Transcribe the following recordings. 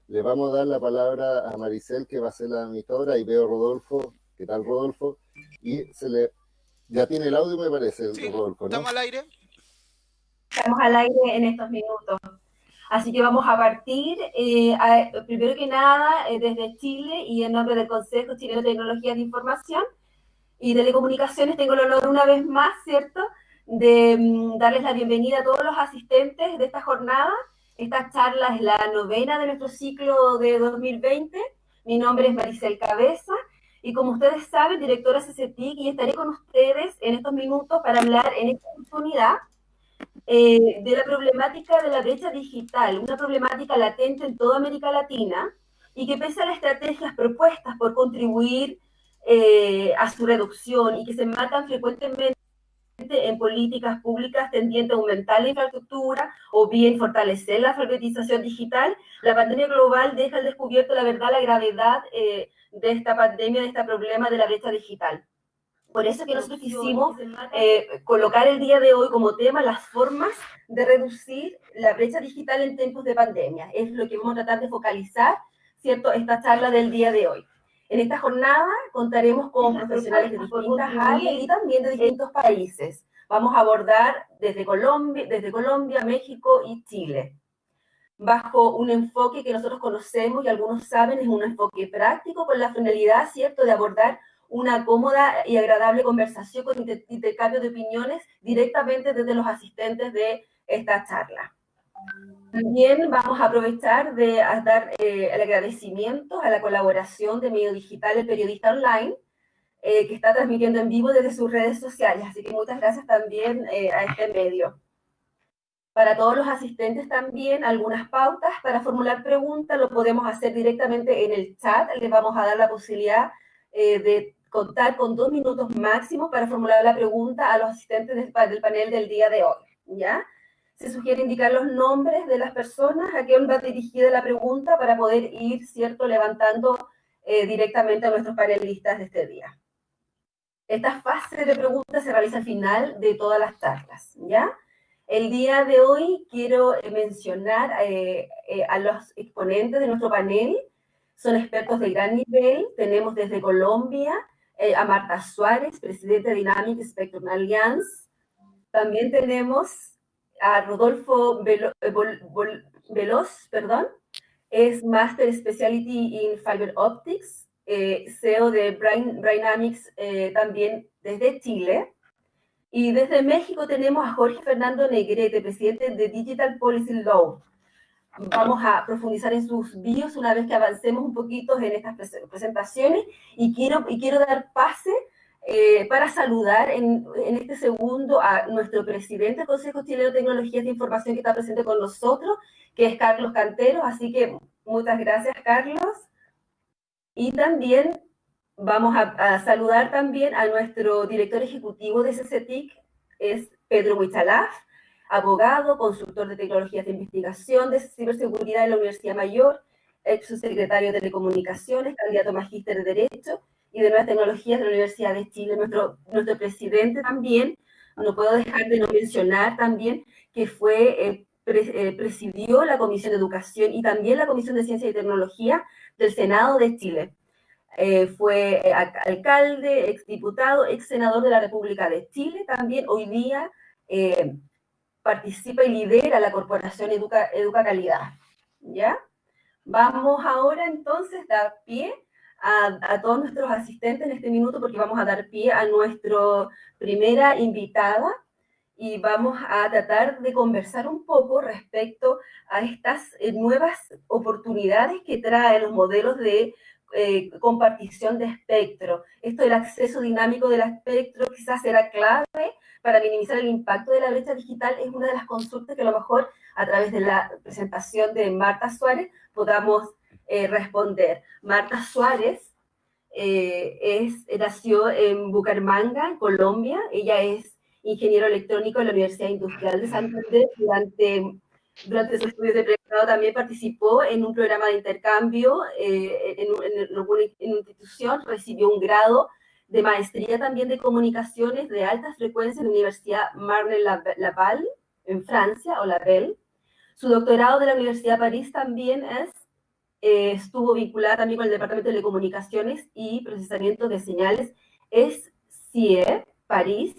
Le vamos a dar la palabra a Maricel, que va a ser la administradora, y veo a Rodolfo. ¿Qué tal, Rodolfo? Y ya tiene el audio, me parece, Sí, Rodolfo, ¿no? estamos al aire. Estamos al aire en estos minutos. Así que vamos a partir, primero que nada, desde Chile y en nombre del Consejo Chileno de Tecnologías de Información y Telecomunicaciones, tengo el honor una vez más, ¿cierto?, de darles la bienvenida a todos los asistentes de esta jornada. Esta charla es la 9ª de nuestro ciclo de 2020. Mi nombre es Maricel Cabeza y, como ustedes saben, directora CCTIC, y estaré con ustedes en estos minutos para hablar en esta oportunidad de la problemática de la brecha digital, una problemática latente en toda América Latina y que, pese a las estrategias propuestas por contribuir a su reducción y que se matan frecuentemente en políticas públicas tendientes a aumentar la infraestructura o bien fortalecer la alfabetización digital, la pandemia global deja al descubierto la verdad, la gravedad de esta pandemia, de este problema de la brecha digital. Por eso que nosotros quisimos colocar el día de hoy como tema las formas de reducir la brecha digital en tiempos de pandemia. Es lo que vamos a tratar de focalizar, ¿cierto?, esta charla del día de hoy. En esta jornada contaremos con profesionales de distintas áreas y también de distintos países. Vamos a abordar desde Colombia, México y Chile, bajo un enfoque que nosotros conocemos y algunos saben, es un enfoque práctico con la finalidad, ¿cierto?, de abordar una cómoda y agradable conversación con intercambio de opiniones directamente desde los asistentes de esta charla. También vamos a aprovechar de dar el agradecimiento a la colaboración de Medio Digital, el periodista online, que está transmitiendo en vivo desde sus redes sociales. Así que muchas gracias también a este medio. Para todos los asistentes también, algunas pautas para formular preguntas lo podemos hacer directamente en el chat. Les vamos a dar la posibilidad de contar con 2 minutos máximos para formular la pregunta a los asistentes del panel del día de hoy, ¿ya? Se sugiere indicar los nombres de las personas a quien va dirigida la pregunta para poder ir, ¿cierto?, levantando directamente a nuestros panelistas de este día. Esta fase de preguntas se realiza al final de todas las charlas, ¿ya? El día de hoy quiero mencionar a los exponentes de nuestro panel. Son expertos de gran nivel. Tenemos desde Colombia a Marta Suárez, presidente de Dynamic Spectrum Alliance. También tenemos a Rodolfo Veloz, es Master Specialty in Fiber Optics, CEO de Brainamics, también desde Chile. Y desde México tenemos a Jorge Fernando Negrete, presidente de Digital Policy Law. Vamos a profundizar en sus bios una vez que avancemos un poquito en estas presentaciones, y quiero dar pase para saludar en este segundo a nuestro presidente del Consejo Chileno de Tecnologías de Información, que está presente con nosotros, que es Carlos Cantero. Así que muchas gracias, Carlos. Y también vamos a saludar también a nuestro director ejecutivo de CCTIC, es Pedro Huichalaf, abogado, consultor de tecnologías de investigación de ciberseguridad en la Universidad Mayor, ex subsecretario de Telecomunicaciones, candidato a magíster de Derecho y de Nuevas Tecnologías de la Universidad de Chile. Nuestro presidente también, no puedo dejar de no mencionar también que presidió la Comisión de Educación y también la Comisión de Ciencia y Tecnología del Senado de Chile. Fue alcalde, exdiputado, ex senador de la República de Chile. También hoy día participa y lidera la corporación Educa Calidad, ¿ya? Vamos ahora entonces a dar pie a todos nuestros asistentes en este minuto, porque vamos a dar pie a nuestra primera invitada y vamos a tratar de conversar un poco respecto a estas nuevas oportunidades que traen los modelos de compartición de espectro. Esto del acceso dinámico del espectro quizás será clave para minimizar el impacto de la brecha digital. Es una de las consultas que a lo mejor a través de la presentación de Marta Suárez podamos responder. Marta Suárez nació en Bucaramanga, en Colombia. Ella es ingeniero electrónico en la Universidad Industrial de Santander. Durante sus estudios de pregrado también participó en un programa de intercambio en alguna institución. Recibió un grado de maestría también de comunicaciones de alta frecuencia en la Universidad Marne-Laval, en Francia, o la Belle. Su doctorado de la Universidad de París también estuvo vinculada también con el Departamento de Telecomunicaciones y Procesamiento de Señales, es CIE, París.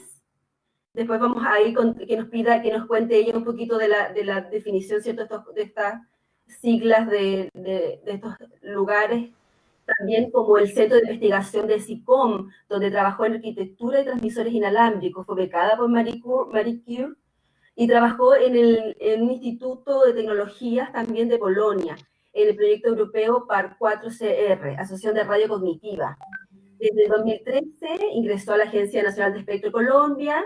Después vamos a ir que nos pida, que nos cuente ella un poquito de la definición, ¿cierto?, de estas siglas de estos lugares, también como el Centro de Investigación de SICOM, donde trabajó en arquitectura y transmisores inalámbricos, fue becada por Marie Curie, y trabajó en un instituto de tecnologías también de Polonia, en el proyecto europeo PAR4CR, Asociación de Radio Cognitiva. Desde el 2013 ingresó a la Agencia Nacional de Espectro Colombia,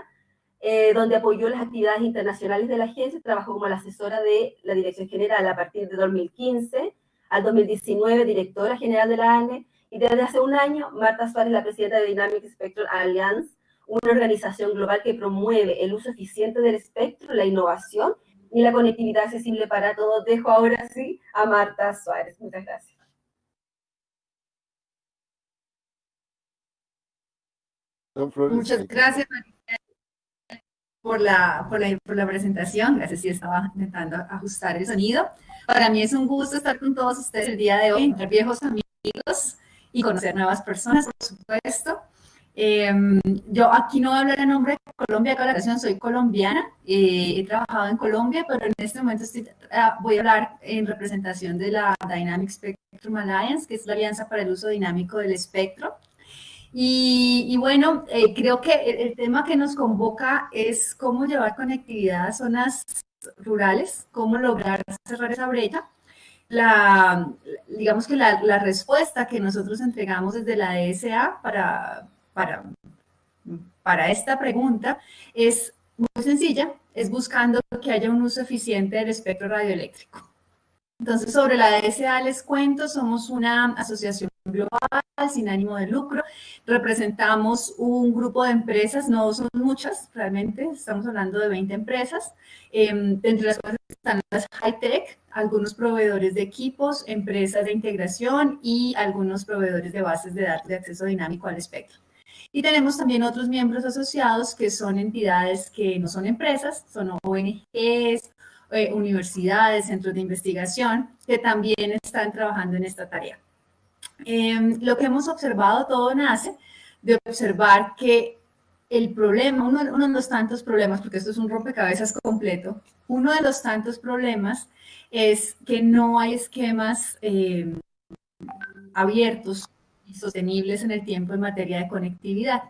donde apoyó las actividades internacionales de la agencia, trabajó como la asesora de la Dirección General a partir de 2015 al 2019, directora general de la ANE, y desde hace un año, Marta Suárez, la presidenta de Dynamic Spectrum Alliance, una organización global que promueve el uso eficiente del espectro, la innovación y la conectividad accesible para todos. Dejo ahora sí a Marta Suárez. Muchas gracias. Muchas gracias, María, por la presentación. Gracias, sí, estaba intentando ajustar el sonido. Para mí es un gusto estar con todos ustedes el día de hoy, entre viejos amigos y conocer nuevas personas, por supuesto. Yo aquí no voy a hablar en nombre de Colombia, de la ocasión soy colombiana, he trabajado en Colombia, pero en este momento voy a hablar en representación de la Dynamic Spectrum Alliance, que es la Alianza para el Uso Dinámico del Espectro. Y bueno, creo que el tema que nos convoca es cómo llevar conectividad a zonas rurales, cómo lograr cerrar esa brecha. Digamos que la respuesta que nosotros entregamos desde la DSA para esta pregunta es muy sencilla, es buscando que haya un uso eficiente del espectro radioeléctrico. Entonces, sobre la DSA les cuento, somos una asociación global sin ánimo de lucro, representamos un grupo de empresas, no son muchas realmente, estamos hablando de 20 empresas, entre las cuales están las high-tech, algunos proveedores de equipos, empresas de integración y algunos proveedores de bases de datos de acceso dinámico al espectro. Y tenemos también otros miembros asociados que son entidades que no son empresas, son ONGs, universidades, centros de investigación, que también están trabajando en esta tarea. Lo que hemos observado, todo nace de observar que el problema, uno de los tantos problemas, porque esto es un rompecabezas completo, uno de los tantos problemas es que no hay esquemas abiertos y sostenibles en el tiempo en materia de conectividad,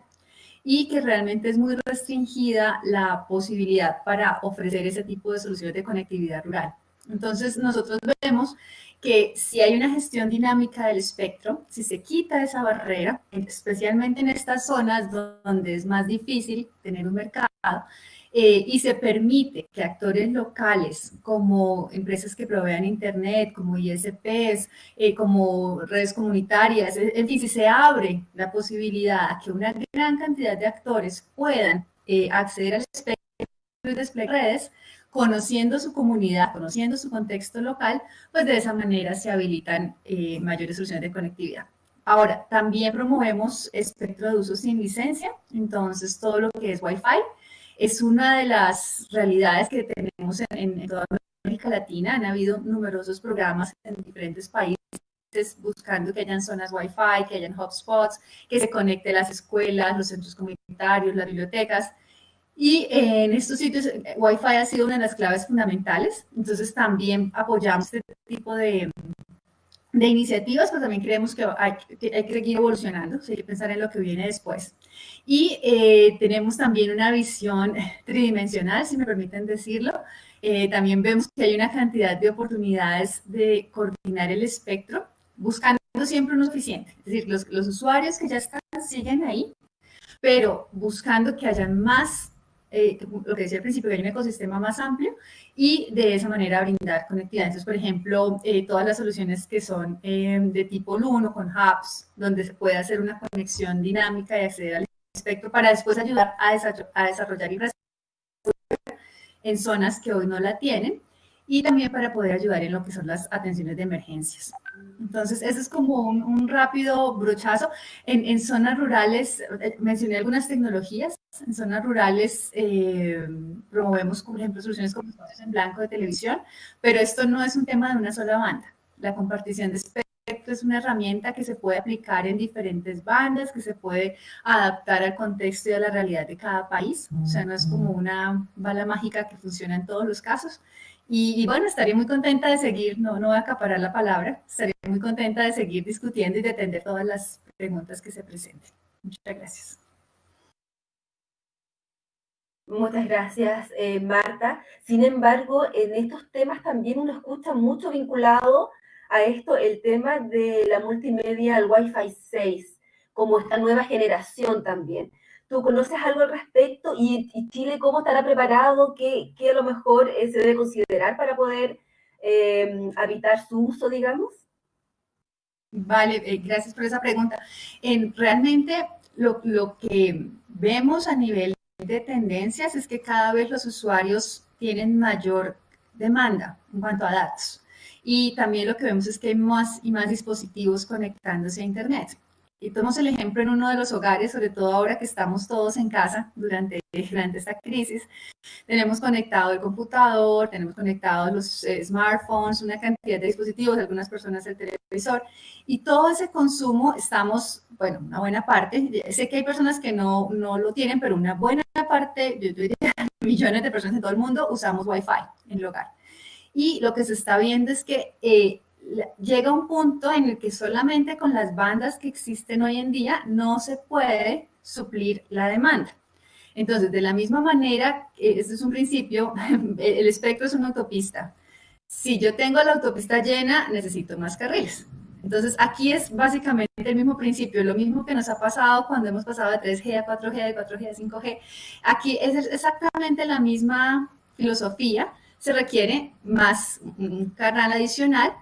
y que realmente es muy restringida la posibilidad para ofrecer ese tipo de soluciones de conectividad rural. Entonces, nosotros vemos que si hay una gestión dinámica del espectro, si se quita esa barrera, especialmente en estas zonas donde es más difícil tener un mercado, y se permite que actores locales, como empresas que provean internet, como ISPs, como redes comunitarias, en fin, si se abre la posibilidad a que una gran cantidad de actores puedan acceder al espectro y desplegar redes, conociendo su comunidad, conociendo su contexto local, pues de esa manera se habilitan mayores soluciones de conectividad. Ahora, también promovemos espectro de uso sin licencia, entonces todo lo que es Wi-Fi es una de las realidades que tenemos en toda América Latina. Han habido numerosos programas en diferentes países buscando que hayan zonas Wi-Fi, que hayan hotspots, que se conecten las escuelas, los centros comunitarios, las bibliotecas. Y en estos sitios Wi-Fi ha sido una de las claves fundamentales. Entonces también apoyamos este tipo de iniciativas, pero también creemos que hay que seguir evolucionando, hay que pensar en lo que viene después. Y tenemos también una visión tridimensional, si me permiten decirlo. También vemos que hay una cantidad de oportunidades de coordinar el espectro, buscando siempre uno eficiente. Es decir, los usuarios que ya están siguen ahí, pero buscando que haya más, lo que decía al principio, que hay un ecosistema más amplio y de esa manera brindar conectividad. Entonces, por ejemplo, todas las soluciones que son de tipo LUN con hubs, donde se puede hacer una conexión dinámica y acceder al espectro para después ayudar a desarrollar infraestructura en zonas que hoy no la tienen, y también para poder ayudar en lo que son las atenciones de emergencias. Entonces, eso es como un rápido brochazo. En zonas rurales, mencioné algunas tecnologías. En zonas rurales promovemos, por ejemplo, soluciones como espacios en blanco de televisión, pero esto no es un tema de una sola banda. La compartición de espectro es una herramienta que se puede aplicar en diferentes bandas, que se puede adaptar al contexto y a la realidad de cada país. O sea, no es como una bala mágica que funciona en todos los casos. Y bueno, estaría muy contenta de seguir, no voy a acaparar la palabra, estaría muy contenta de seguir discutiendo y de atender todas las preguntas que se presenten. Muchas gracias. Muchas gracias, Marta. Sin embargo, en estos temas también uno escucha mucho vinculado a esto el tema de la multimedia, el Wi-Fi 6, como esta nueva generación también. ¿Tú conoces algo al respecto? ¿Y Chile cómo estará preparado? ¿Qué a lo mejor se debe considerar para poder habitar su uso, digamos? Vale, gracias por esa pregunta. Realmente lo que vemos a nivel de tendencias es que cada vez los usuarios tienen mayor demanda en cuanto a datos. Y también lo que vemos es que hay más y más dispositivos conectándose a Internet. Y tomamos el ejemplo en uno de los hogares, sobre todo ahora que estamos todos en casa durante esta crisis. Tenemos conectado el computador, tenemos conectados los smartphones, una cantidad de dispositivos, algunas personas el televisor, y todo ese consumo estamos, bueno, una buena parte, sé que hay personas que no lo tienen, pero una buena parte, yo diría millones de personas en todo el mundo usamos Wi-Fi en el hogar. Y lo que se está viendo es que llega un punto en el que solamente con las bandas que existen hoy en día no se puede suplir la demanda. Entonces, de la misma manera, este es un principio, el espectro es una autopista. Si yo tengo la autopista llena, necesito más carriles. Entonces, aquí es básicamente el mismo principio, lo mismo que nos ha pasado cuando hemos pasado de 3G a 4G, de 4G a 5G. Aquí es exactamente la misma filosofía. Se requiere más un canal adicional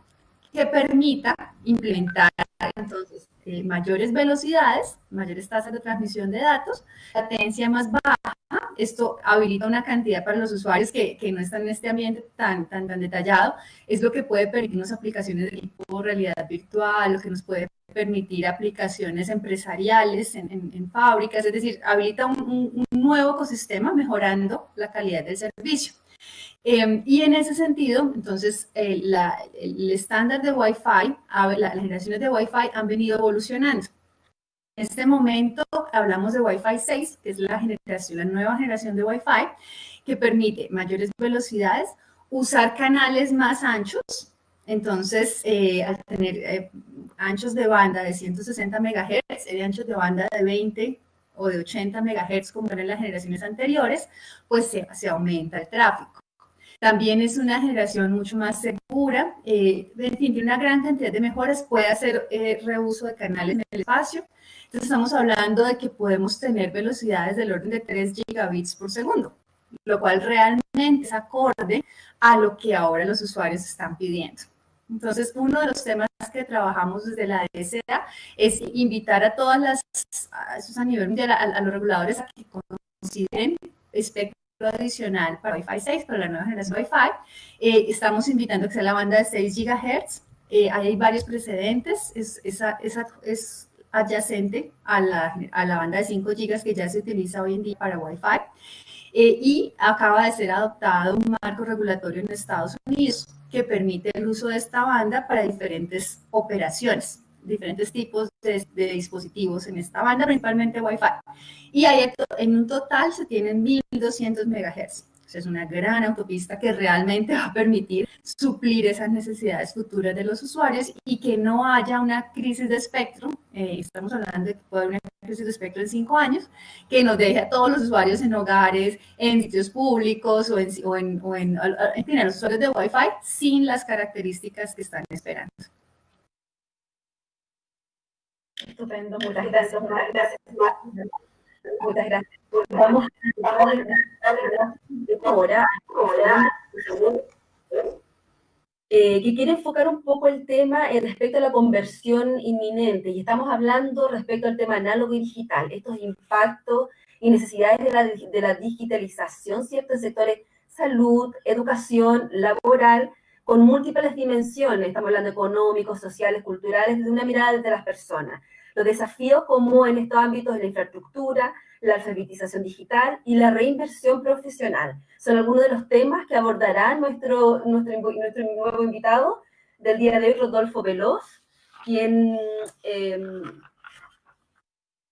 que permita implementar entonces mayores velocidades, mayores tasas de transmisión de datos, latencia más baja. Esto habilita una cantidad para los usuarios que no están en este ambiente tan detallado. Es lo que puede permitirnos aplicaciones de tipo realidad virtual, lo que nos puede permitir aplicaciones empresariales en fábricas, es decir, habilita un nuevo ecosistema mejorando la calidad del servicio. Y en ese sentido, entonces, el estándar de Wi-Fi, las generaciones de Wi-Fi han venido evolucionando. En este momento hablamos de Wi-Fi 6, que es la nueva generación de Wi-Fi, que permite mayores velocidades, usar canales más anchos. Entonces, al tener anchos de banda de 160 MHz, de anchos de banda de 20 o de 80 MHz, como eran las generaciones anteriores, pues se aumenta el tráfico. También es una generación mucho más segura, en fin, tiene una gran cantidad de mejoras, puede hacer reuso de canales en el espacio. Entonces estamos hablando de que podemos tener velocidades del orden de 3 gigabits por segundo, lo cual realmente es acorde a lo que ahora los usuarios están pidiendo. Entonces, uno de los temas que trabajamos desde la DSA es invitar a todas a nivel mundial, a los reguladores a que consideren espectro adicional para Wi-Fi 6, para la nueva generación Wi-Fi. Estamos invitando a que sea la banda de 6 GHz. Hay varios precedentes. Es adyacente a la banda de 5 GB que ya se utiliza hoy en día para Wi-Fi. Y acaba de ser adoptado un marco regulatorio en Estados Unidos que permite el uso de esta banda para diferentes operaciones, diferentes tipos de dispositivos en esta banda, principalmente Wi-Fi. Y ahí en un total se tienen 1.200 MHz. Es una gran autopista que realmente va a permitir suplir esas necesidades futuras de los usuarios y que no haya una crisis de espectro. Estamos hablando de que puede haber una crisis de espectro en 5 años, que nos deje a todos los usuarios en hogares, en sitios públicos en fin, a los usuarios de Wi-Fi sin las características que están esperando. Estupendo, muchas gracias. Muchas gracias. Vamos ahora que quiere enfocar un poco el tema respecto a la conversión inminente, y estamos hablando respecto al tema análogo y digital, estos impactos y necesidades de la digitalización, ¿cierto?, en sectores salud, educación, laboral, con múltiples dimensiones, estamos hablando económicos, sociales, culturales, desde una mirada desde las personas. Los desafíos como en estos ámbitos de la infraestructura, la alfabetización digital y la reinversión profesional. Son algunos de los temas que abordará nuestro nuevo invitado del día de hoy, Rodolfo Veloz, quien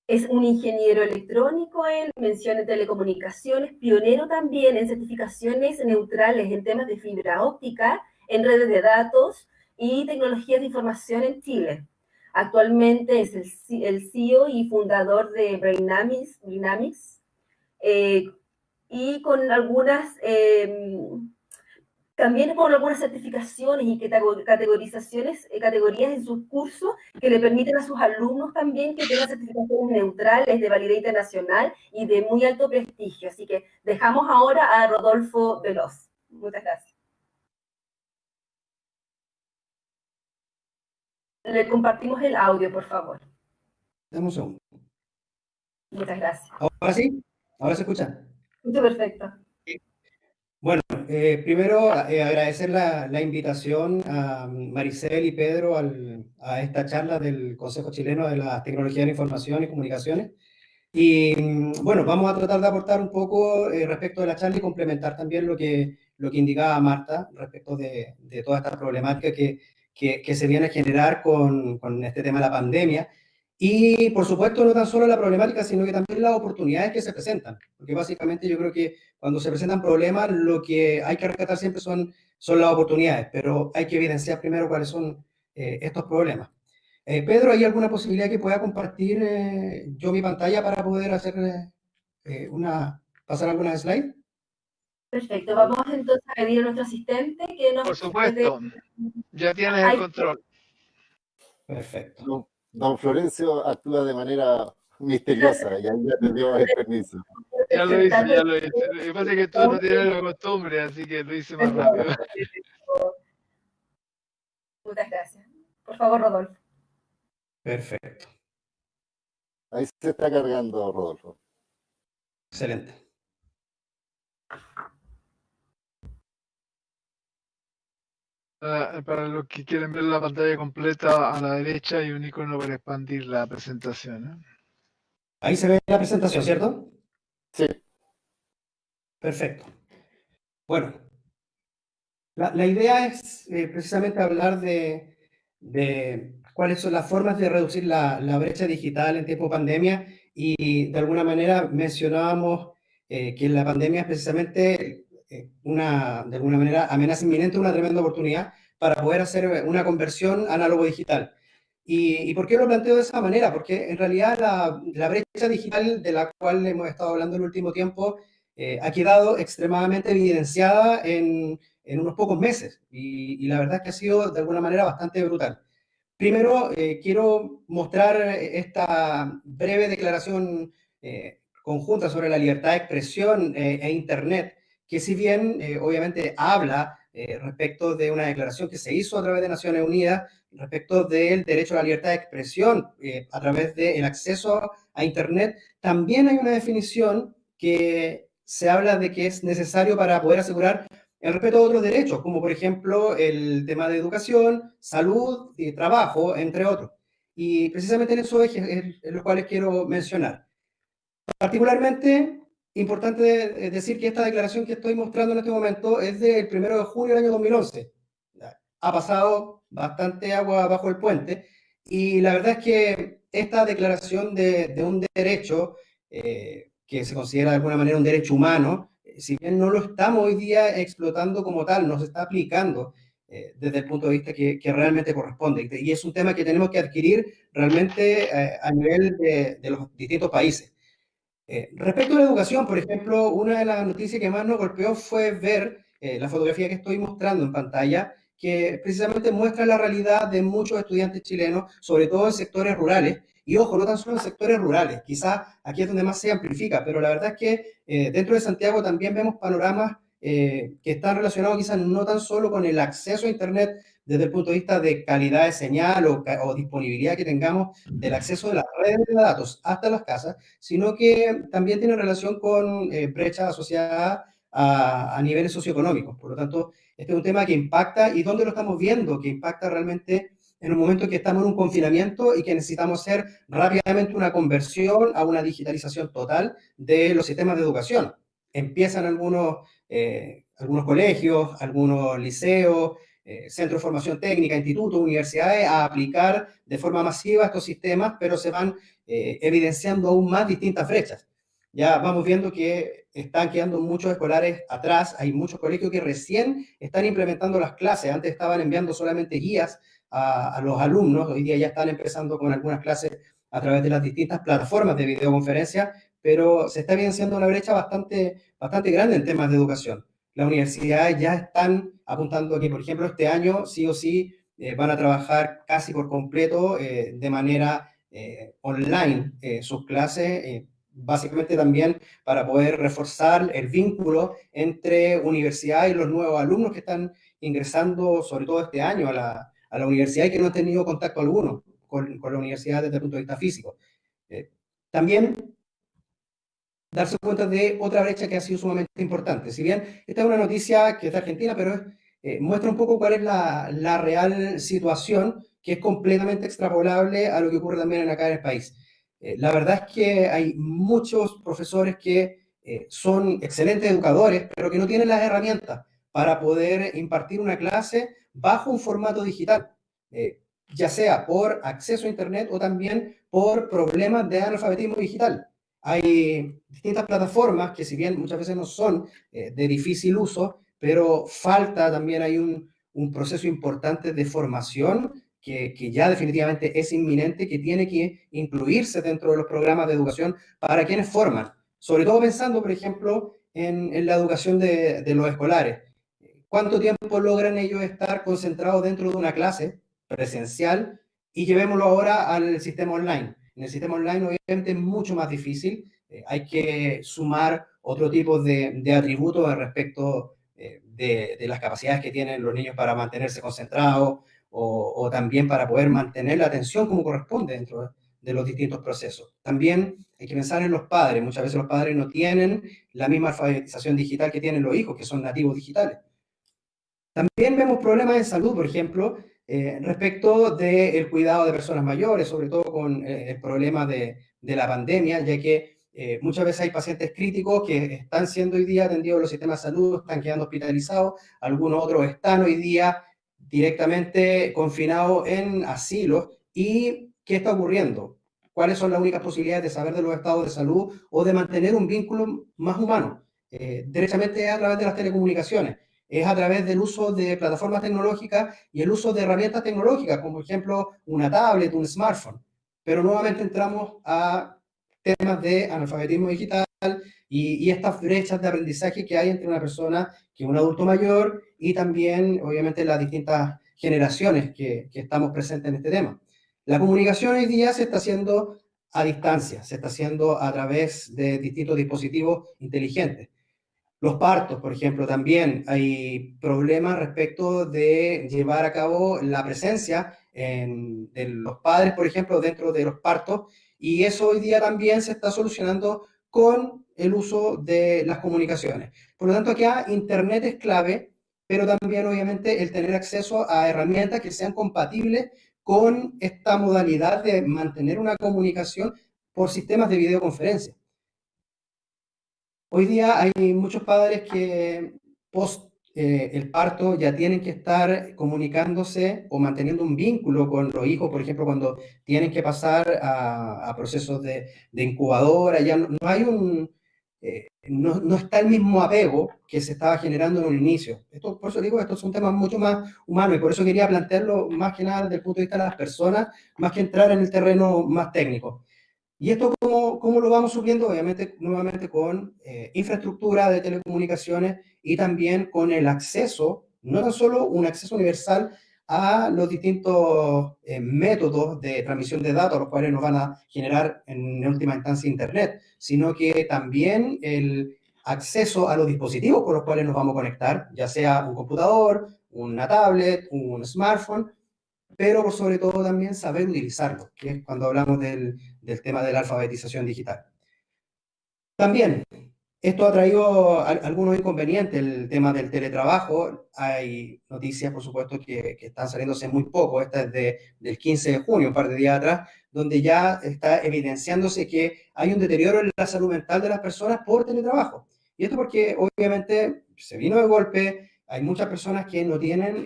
es un ingeniero electrónico en mención de telecomunicaciones, pionero también en certificaciones neutrales en temas de fibra óptica, en redes de datos y tecnologías de información en Chile. Actualmente es el CEO y fundador de Brainamics, y con algunas, también con algunas certificaciones y categorías en sus cursos que le permiten a sus alumnos también que tengan certificaciones neutrales de validez internacional y de muy alto prestigio. Así que dejamos ahora a Rodolfo Veloz. Muchas gracias. Le compartimos el audio, por favor. Dame un segundo. Muchas gracias. ¿Ahora sí? ¿Ahora se escucha? Mucho perfecto. Bueno, primero agradecer la invitación a Maricel y Pedro a esta charla del Consejo Chileno de la Tecnología de la Información y Comunicaciones. Y bueno, vamos a tratar de aportar un poco respecto de la charla y complementar también lo que indicaba Marta respecto de toda esta problemática que se viene a generar con este tema de la pandemia. Y por supuesto no tan solo la problemática, sino que también las oportunidades que se presentan. Porque básicamente yo creo que cuando se presentan problemas, lo que hay que rescatar siempre son las oportunidades, pero hay que evidenciar primero cuáles son estos problemas. Pedro, ¿hay alguna posibilidad que pueda compartir yo mi pantalla para poder hacer pasar algunas slides? Perfecto, vamos entonces a pedir a nuestro asistente que nos... Por supuesto, ya tienes el control. Perfecto. Don Florencio actúa de manera misteriosa, y ahí ya te dio el permiso. Ya lo hice. Lo que pasa es que tú no tienes la costumbre, así que lo hice más rápido. Muchas gracias. Por favor, Rodolfo. Perfecto. Ahí se está cargando, Rodolfo. Excelente. Para los que quieren ver la pantalla completa, a la derecha hay un icono para expandir la presentación. Ahí se ve la presentación, ¿cierto? Sí. Perfecto. Bueno, la idea es precisamente hablar de cuáles son las formas de reducir la brecha digital en tiempo de pandemia, y de alguna manera mencionábamos que la pandemia es precisamente de alguna manera amenaza inminente, una tremenda oportunidad para poder hacer una conversión análogo-digital. ¿Y por qué lo planteo de esa manera? Porque en realidad la brecha digital de la cual hemos estado hablando en el último tiempo ha quedado extremadamente evidenciada en unos pocos meses, y la verdad es que ha sido de alguna manera bastante brutal. Primero, quiero mostrar esta breve declaración conjunta sobre la libertad de expresión e Internet, que si bien obviamente habla respecto de una declaración que se hizo a través de Naciones Unidas respecto del derecho a la libertad de expresión a través del acceso a Internet, también hay una definición que se habla de que es necesario para poder asegurar el respeto a otros derechos, como por ejemplo el tema de educación, salud y trabajo, entre otros. Y precisamente en esos ejes es los cuales quiero mencionar. Particularmente, importante decir que esta declaración que estoy mostrando en este momento es del 1 de junio del año 2011. Ha pasado bastante agua bajo el puente, y la verdad es que esta declaración de un derecho que se considera de alguna manera un derecho humano, si bien no lo estamos hoy día explotando como tal, no se está aplicando desde el punto de vista que realmente corresponde. Y es un tema que tenemos que adquirir realmente a nivel de los distintos países. Respecto a la educación, por ejemplo, una de las noticias que más nos golpeó fue ver la fotografía que estoy mostrando en pantalla, que precisamente muestra la realidad de muchos estudiantes chilenos, sobre todo en sectores rurales. Y ojo, no tan solo en sectores rurales, quizás aquí es donde más se amplifica, pero la verdad es que dentro de Santiago también vemos panoramas que están relacionados quizás no tan solo con el acceso a Internet desde el punto de vista de calidad de señal o disponibilidad que tengamos del acceso de las redes de datos hasta las casas, sino que también tiene relación con brechas asociadas a niveles socioeconómicos. Por lo tanto, este es un tema que impacta, y ¿dónde lo estamos viendo? Que impacta realmente en un momento en que estamos en un confinamiento y que necesitamos hacer rápidamente una conversión a una digitalización total de los sistemas de educación. Empiezan algunos colegios, algunos liceos, centros de formación técnica, institutos, universidades a aplicar de forma masiva estos sistemas, pero se van evidenciando aún más distintas brechas. Ya vamos viendo que están quedando muchos escolares atrás, hay muchos colegios que recién están implementando las clases, antes estaban enviando solamente guías a los alumnos, hoy día ya están empezando con algunas clases a través de las distintas plataformas de videoconferencia, pero se está evidenciando una brecha bastante grande en temas de educación. Las universidades ya están apuntando a que, por ejemplo, este año sí o sí van a trabajar casi por completo de manera online sus clases, básicamente también para poder reforzar el vínculo entre universidad y los nuevos alumnos que están ingresando, sobre todo este año, a la universidad y que no han tenido contacto alguno con la universidad desde el punto de vista físico. También darse cuenta de otra brecha que ha sido sumamente importante. Si bien esta es una noticia que es de Argentina, pero muestra un poco cuál es la real situación, que es completamente extrapolable a lo que ocurre también acá en el país. La verdad es que hay muchos profesores que son excelentes educadores, pero que no tienen las herramientas para poder impartir una clase bajo un formato digital, ya sea por acceso a Internet o también por problemas de analfabetismo digital. Hay distintas plataformas que, si bien muchas veces no son de difícil uso, pero falta también, hay un proceso importante de formación que ya definitivamente es inminente, que tiene que incluirse dentro de los programas de educación para quienes forman, sobre todo pensando, por ejemplo, en la educación de los escolares. ¿Cuánto tiempo logran ellos estar concentrados dentro de una clase presencial? Y llevémoslo ahora al sistema online. En el sistema online obviamente es mucho más difícil, hay que sumar otro tipo de atributos respecto de las capacidades que tienen los niños para mantenerse concentrados o también para poder mantener la atención como corresponde dentro de los distintos procesos. También hay que pensar en los padres. Muchas veces los padres no tienen la misma alfabetización digital que tienen los hijos, que son nativos digitales. También vemos problemas en salud, por ejemplo, respecto del cuidado de personas mayores, sobre todo con el problema de la pandemia, ya que muchas veces hay pacientes críticos que están siendo hoy día atendidos en los sistemas de salud, están quedando hospitalizados, algunos otros están hoy día directamente confinados en asilos. ¿Y qué está ocurriendo? ¿Cuáles son las únicas posibilidades de saber de los estados de salud o de mantener un vínculo más humano? Derechamente a través de las telecomunicaciones. Es a través del uso de plataformas tecnológicas y el uso de herramientas tecnológicas, como por ejemplo una tablet, un smartphone. Pero nuevamente entramos a temas de analfabetismo digital y estas brechas de aprendizaje que hay entre una persona que es un adulto mayor y también, obviamente, las distintas generaciones que estamos presentes en este tema. La comunicación hoy día se está haciendo a distancia, se está haciendo a través de distintos dispositivos inteligentes. Los partos, por ejemplo, también hay problemas respecto de llevar a cabo la presencia de los padres, por ejemplo, dentro de los partos, y eso hoy día también se está solucionando con el uso de las comunicaciones. Por lo tanto, acá Internet es clave, pero también, obviamente, el tener acceso a herramientas que sean compatibles con esta modalidad de mantener una comunicación por sistemas de videoconferencia. Hoy día hay muchos padres que post el parto ya tienen que estar comunicándose o manteniendo un vínculo con los hijos, por ejemplo, cuando tienen que pasar a procesos de incubadora, ya no hay no está el mismo apego que se estaba generando en un inicio. Esto, por eso digo, estos son temas mucho más humanos y por eso quería plantearlo más que nada desde el punto de vista de las personas, más que entrar en el terreno más técnico. ¿Y esto cómo lo vamos supliendo? Obviamente, nuevamente con infraestructura de telecomunicaciones y también con el acceso, no tan solo un acceso universal a los distintos métodos de transmisión de datos, los cuales nos van a generar en última instancia Internet, sino que también el acceso a los dispositivos con los cuales nos vamos a conectar, ya sea un computador, una tablet, un smartphone, pero por sobre todo también saber utilizarlo, que es cuando hablamos del tema de la alfabetización digital. También Esto ha traído algunos inconvenientes, el tema del teletrabajo. Hay noticias, por supuesto, que están saliéndose muy poco. Esta es del 15 de junio, un par de días atrás, donde ya está evidenciándose que hay un deterioro en la salud mental de las personas por teletrabajo. Y esto porque obviamente se vino de golpe, hay muchas personas que no tienen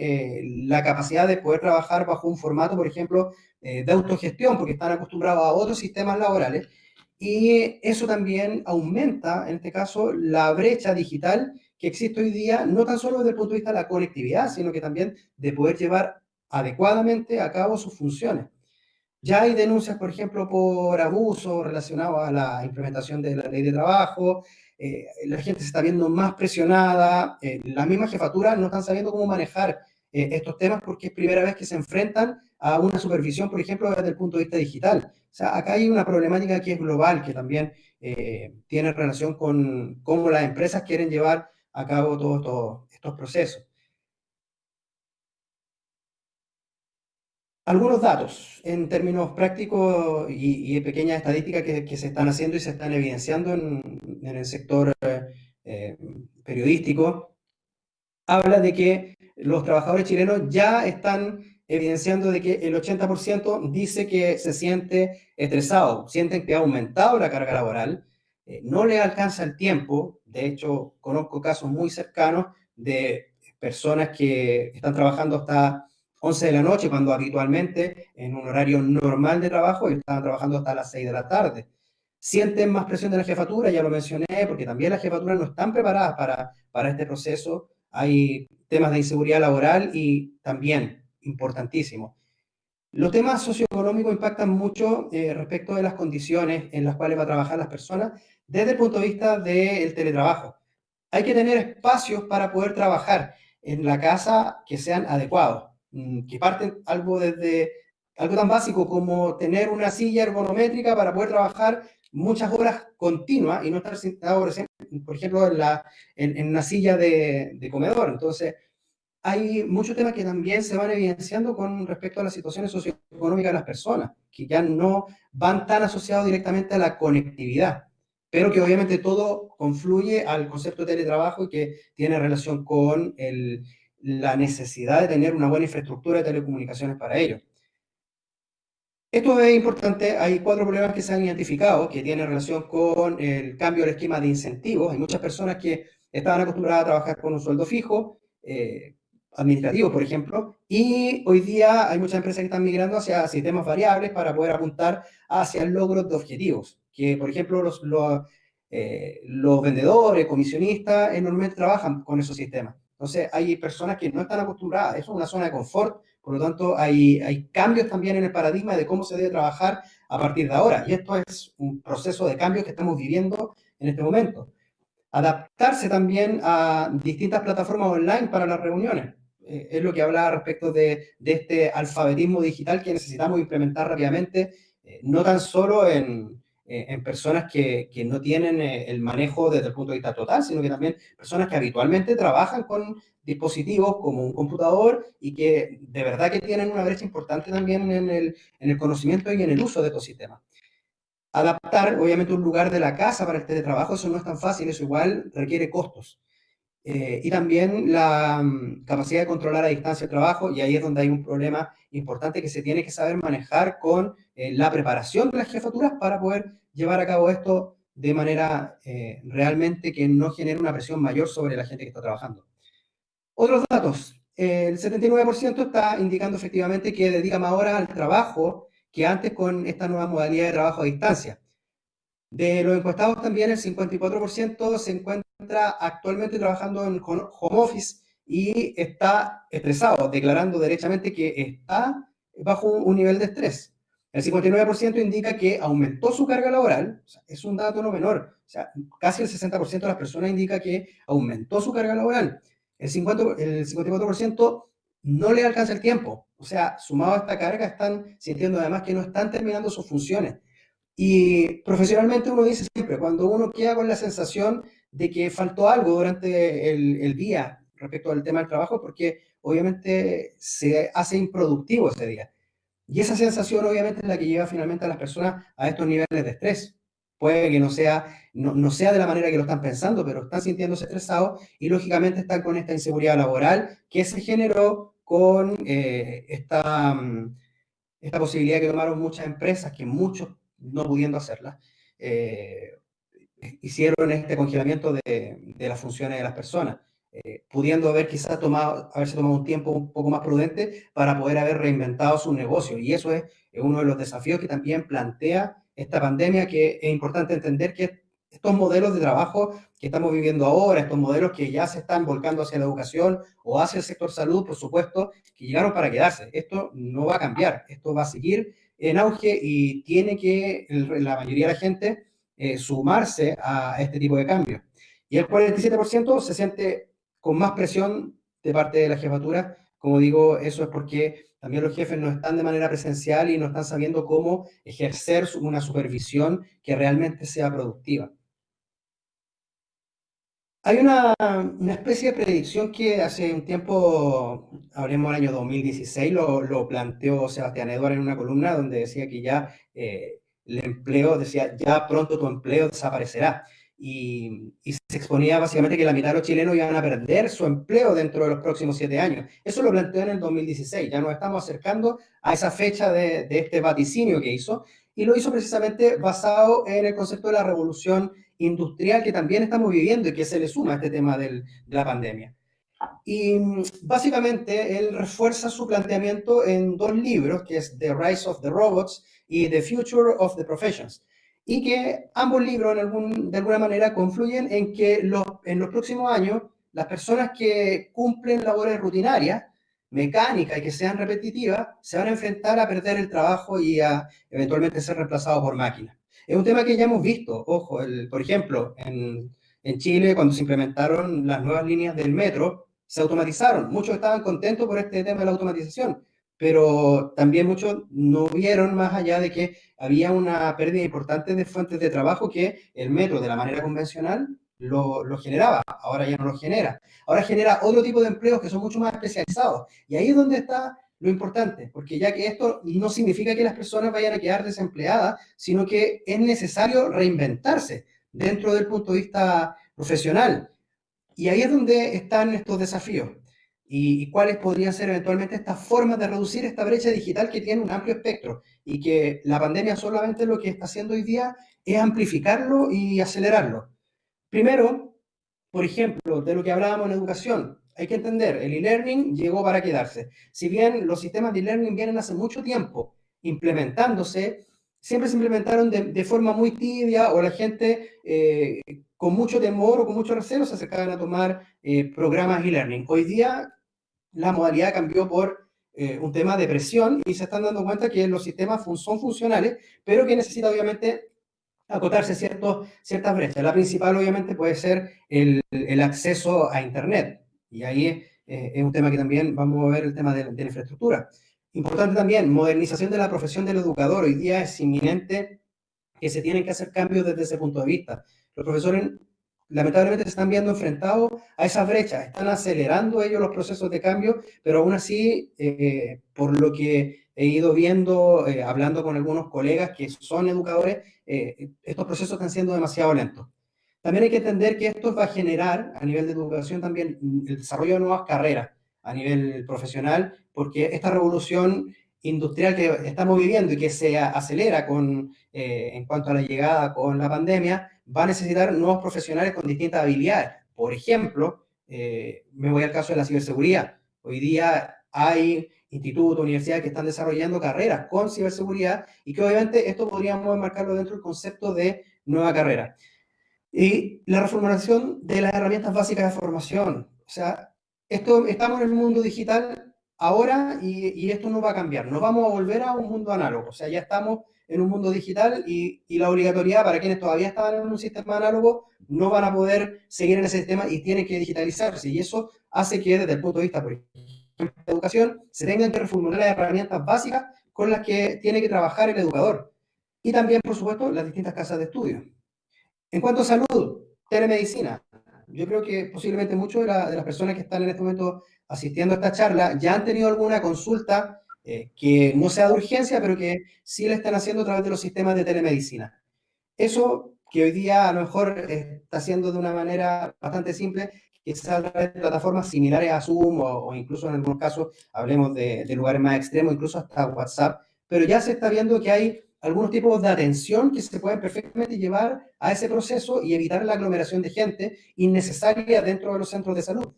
la capacidad de poder trabajar bajo un formato, por ejemplo, de autogestión, porque están acostumbrados a otros sistemas laborales. Y eso también aumenta, en este caso, la brecha digital que existe hoy día, no tan solo desde el punto de vista de la conectividad, sino que también de poder llevar adecuadamente a cabo sus funciones. Ya hay denuncias, por ejemplo, por abuso relacionado a la implementación de la ley de trabajo, la gente se está viendo más presionada, las mismas jefaturas no están sabiendo cómo manejar estos temas porque es primera vez que se enfrentan a una supervisión, por ejemplo, desde el punto de vista digital. O sea, acá hay una problemática que es global, que también tiene relación con cómo las empresas quieren llevar a cabo todos estos procesos. Algunos datos en términos prácticos y pequeñas estadísticas que se están haciendo y se están evidenciando en el sector periodístico, habla de que los trabajadores chilenos ya están evidenciando de que el 80% dice que se siente estresado, sienten que ha aumentado la carga laboral, no le alcanza el tiempo. De hecho, conozco casos muy cercanos de personas que están trabajando hasta 11 de la noche, cuando habitualmente en un horario normal de trabajo estaban trabajando hasta las 6 de la tarde. Sienten más presión de la jefatura, ya lo mencioné, porque también las jefaturas no están preparadas para este proceso. Hay temas de inseguridad laboral y también, importantísimo, los temas socioeconómicos impactan mucho respecto de las condiciones en las cuales va a trabajar las personas desde el punto de vista del teletrabajo. Hay que tener espacios para poder trabajar en la casa que sean adecuados, que parten desde algo tan básico como tener una silla ergonométrica para poder trabajar muchas horas continuas y no estar sentado, por ejemplo, en una silla de comedor. Entonces, hay muchos temas que también se van evidenciando con respecto a las situaciones socioeconómicas de las personas, que ya no van tan asociados directamente a la conectividad, pero que obviamente todo confluye al concepto de teletrabajo y que tiene relación con la necesidad de tener una buena infraestructura de telecomunicaciones para ello. Esto es importante. Hay 4 problemas que se han identificado que tienen relación con el cambio del esquema de incentivos. Hay muchas personas que estaban acostumbradas a trabajar con un sueldo fijo, administrativo, por ejemplo, y hoy día hay muchas empresas que están migrando hacia sistemas variables para poder apuntar hacia el logro de objetivos, que por ejemplo los vendedores, comisionistas, normalmente trabajan con esos sistemas. Entonces hay personas que no están acostumbradas, eso es una zona de confort, por lo tanto hay cambios también en el paradigma de cómo se debe trabajar a partir de ahora, y esto es un proceso de cambio que estamos viviendo en este momento. Adaptarse también a distintas plataformas online para las reuniones. Es lo que hablaba respecto de este alfabetismo digital que necesitamos implementar rápidamente, no tan solo en personas que no tienen el manejo desde el punto de vista total, sino que también personas que habitualmente trabajan con dispositivos como un computador y que de verdad que tienen una brecha importante también en el conocimiento y en el uso de estos sistemas. Adaptar, obviamente, un lugar de la casa para el teletrabajo, eso no es tan fácil, eso igual requiere costos. Y también la capacidad de controlar a distancia el trabajo, y ahí es donde hay un problema importante que se tiene que saber manejar con la preparación de las jefaturas para poder llevar a cabo esto de manera realmente que no genere una presión mayor sobre la gente que está trabajando. Otros datos. El 79% está indicando efectivamente que dedica más horas al trabajo que antes con esta nueva modalidad de trabajo a distancia. De los encuestados también el 54% se encuentra actualmente trabajando en home office y está estresado, declarando derechamente que está bajo un nivel de estrés. El 59% indica que aumentó su carga laboral, o sea, es un dato no menor, o sea, casi el 60% de las personas indica que aumentó su carga laboral. El 54% no le alcanza el tiempo, o sea, sumado a esta carga están sintiendo además que no están terminando sus funciones. Y profesionalmente uno dice siempre, cuando uno queda con la sensación de que faltó algo durante el día respecto al tema del trabajo, porque obviamente se hace improductivo ese día. Y esa sensación obviamente es la que lleva finalmente a las personas a estos niveles de estrés. puede que no sea de la manera que lo están pensando, pero están sintiéndose estresados y lógicamente están con esta inseguridad laboral que se generó con esta posibilidad que tomaron muchas empresas, que muchos no pudiendo hacerla, hicieron este congelamiento de las funciones de las personas, pudiendo haber quizás haberse tomado un tiempo un poco más prudente para poder haber reinventado su negocio. Y eso es uno de los desafíos que también plantea esta pandemia, que es importante entender que estos modelos de trabajo que estamos viviendo ahora, estos modelos que ya se están volcando hacia la educación o hacia el sector salud, por supuesto, que llegaron para quedarse. Esto no va a cambiar, esto va a seguir en auge y tiene que la mayoría de la gente sumarse a este tipo de cambios. Y el 47% se siente con más presión de parte de la jefatura. Como digo, eso es porque también los jefes no están de manera presencial y no están sabiendo cómo ejercer una supervisión que realmente sea productiva. Hay una especie de predicción que hace un tiempo, hablemos del año 2016, lo planteó Sebastián Edward en una columna donde decía que ya el empleo, decía, ya pronto tu empleo desaparecerá. Y se exponía básicamente que la mitad de los chilenos iban a perder su empleo dentro de los próximos 7 años. Eso lo planteó en el 2016, ya nos estamos acercando a esa fecha de este vaticinio que hizo, y lo hizo precisamente basado en el concepto de la revolución industrial que también estamos viviendo y que se le suma a este tema de la pandemia. Y básicamente él refuerza su planteamiento en 2 libros, que es The Rise of the Robots y The Future of the Professions, y que ambos libros de alguna manera confluyen en que en los próximos años las personas que cumplen labores rutinarias, mecánicas y que sean repetitivas, se van a enfrentar a perder el trabajo y a eventualmente ser reemplazados por máquinas. Es un tema que ya hemos visto, ojo, por ejemplo, en Chile cuando se implementaron las nuevas líneas del metro, se automatizaron. Muchos estaban contentos por este tema de la automatización, pero también muchos no vieron más allá de que había una pérdida importante de fuentes de trabajo que el metro de la manera convencional lo generaba. Ahora ya no lo genera. Ahora genera otro tipo de empleos que son mucho más especializados. Y ahí es donde está lo importante, porque ya que esto no significa que las personas vayan a quedar desempleadas, sino que es necesario reinventarse dentro del punto de vista profesional. Y ahí es donde están estos desafíos. Y cuáles podrían ser eventualmente estas formas de reducir esta brecha digital que tiene un amplio espectro y que la pandemia solamente lo que está haciendo hoy día es amplificarlo y acelerarlo. Primero, por ejemplo, de lo que hablábamos en educación, hay que entender, el e-learning llegó para quedarse. Si bien los sistemas de e-learning vienen hace mucho tiempo implementándose, siempre se implementaron de forma muy tibia o la gente con mucho temor o con mucho recelo se acercaban a tomar programas e-learning. Hoy día la modalidad cambió por un tema de presión y se están dando cuenta que los sistemas son funcionales, pero que necesita obviamente acotarse ciertas brechas. La principal obviamente puede ser el acceso a Internet. Y ahí es un tema que también vamos a ver el tema de la infraestructura. Importante también, modernización de la profesión del educador. Hoy día es inminente que se tienen que hacer cambios desde ese punto de vista. Los profesores lamentablemente se están viendo enfrentados a esas brechas, están acelerando ellos los procesos de cambio, pero aún así, por lo que he ido viendo, hablando con algunos colegas que son educadores, estos procesos están siendo demasiado lentos. También hay que entender que esto va a generar, a nivel de educación también, el desarrollo de nuevas carreras a nivel profesional, porque esta revolución industrial que estamos viviendo y que se acelera en cuanto a la llegada con la pandemia, va a necesitar nuevos profesionales con distintas habilidades. Por ejemplo, me voy al caso de la ciberseguridad. Hoy día hay institutos, universidades que están desarrollando carreras con ciberseguridad y que obviamente esto podríamos enmarcarlo dentro del concepto de nueva carrera. Y la reformulación de las herramientas básicas de formación. O sea, estamos en el mundo digital ahora y esto no va a cambiar. No vamos a volver a un mundo análogo. O sea, ya estamos en un mundo digital y la obligatoriedad para quienes todavía estaban en un sistema análogo no van a poder seguir en ese sistema y tienen que digitalizarse. Y eso hace que desde el punto de vista, por ejemplo, de educación, se tengan que reformular las herramientas básicas con las que tiene que trabajar el educador. Y también, por supuesto, las distintas casas de estudio. En cuanto a salud, telemedicina. Yo creo que posiblemente muchas de las personas que están en este momento asistiendo a esta charla ya han tenido alguna consulta que no sea de urgencia, pero que sí la están haciendo a través de los sistemas de telemedicina. Eso que hoy día a lo mejor está haciendo de una manera bastante simple, quizás a través de plataformas similares a Zoom o incluso en algunos casos, hablemos de lugares más extremos, incluso hasta WhatsApp, pero ya se está viendo que hay algunos tipos de atención que se pueden perfectamente llevar a ese proceso y evitar la aglomeración de gente innecesaria dentro de los centros de salud.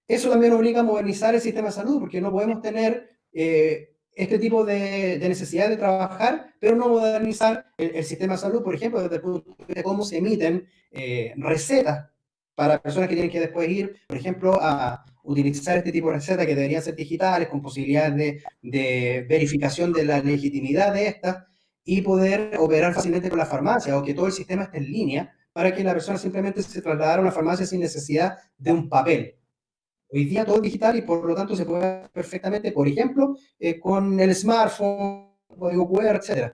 Eso también obliga a modernizar el sistema de salud, porque no podemos tener este tipo de necesidad de trabajar, pero no modernizar el sistema de salud, por ejemplo, desde el punto de cómo se emiten recetas para personas que tienen que después ir, por ejemplo, a utilizar este tipo de recetas que deberían ser digitales, con posibilidades de verificación de la legitimidad de estas, y poder operar fácilmente con la farmacia, o que todo el sistema esté en línea, para que la persona simplemente se trasladara a una farmacia sin necesidad de un papel. Hoy día todo es digital y por lo tanto se puede hacer perfectamente, por ejemplo, con el smartphone, código QR, etc.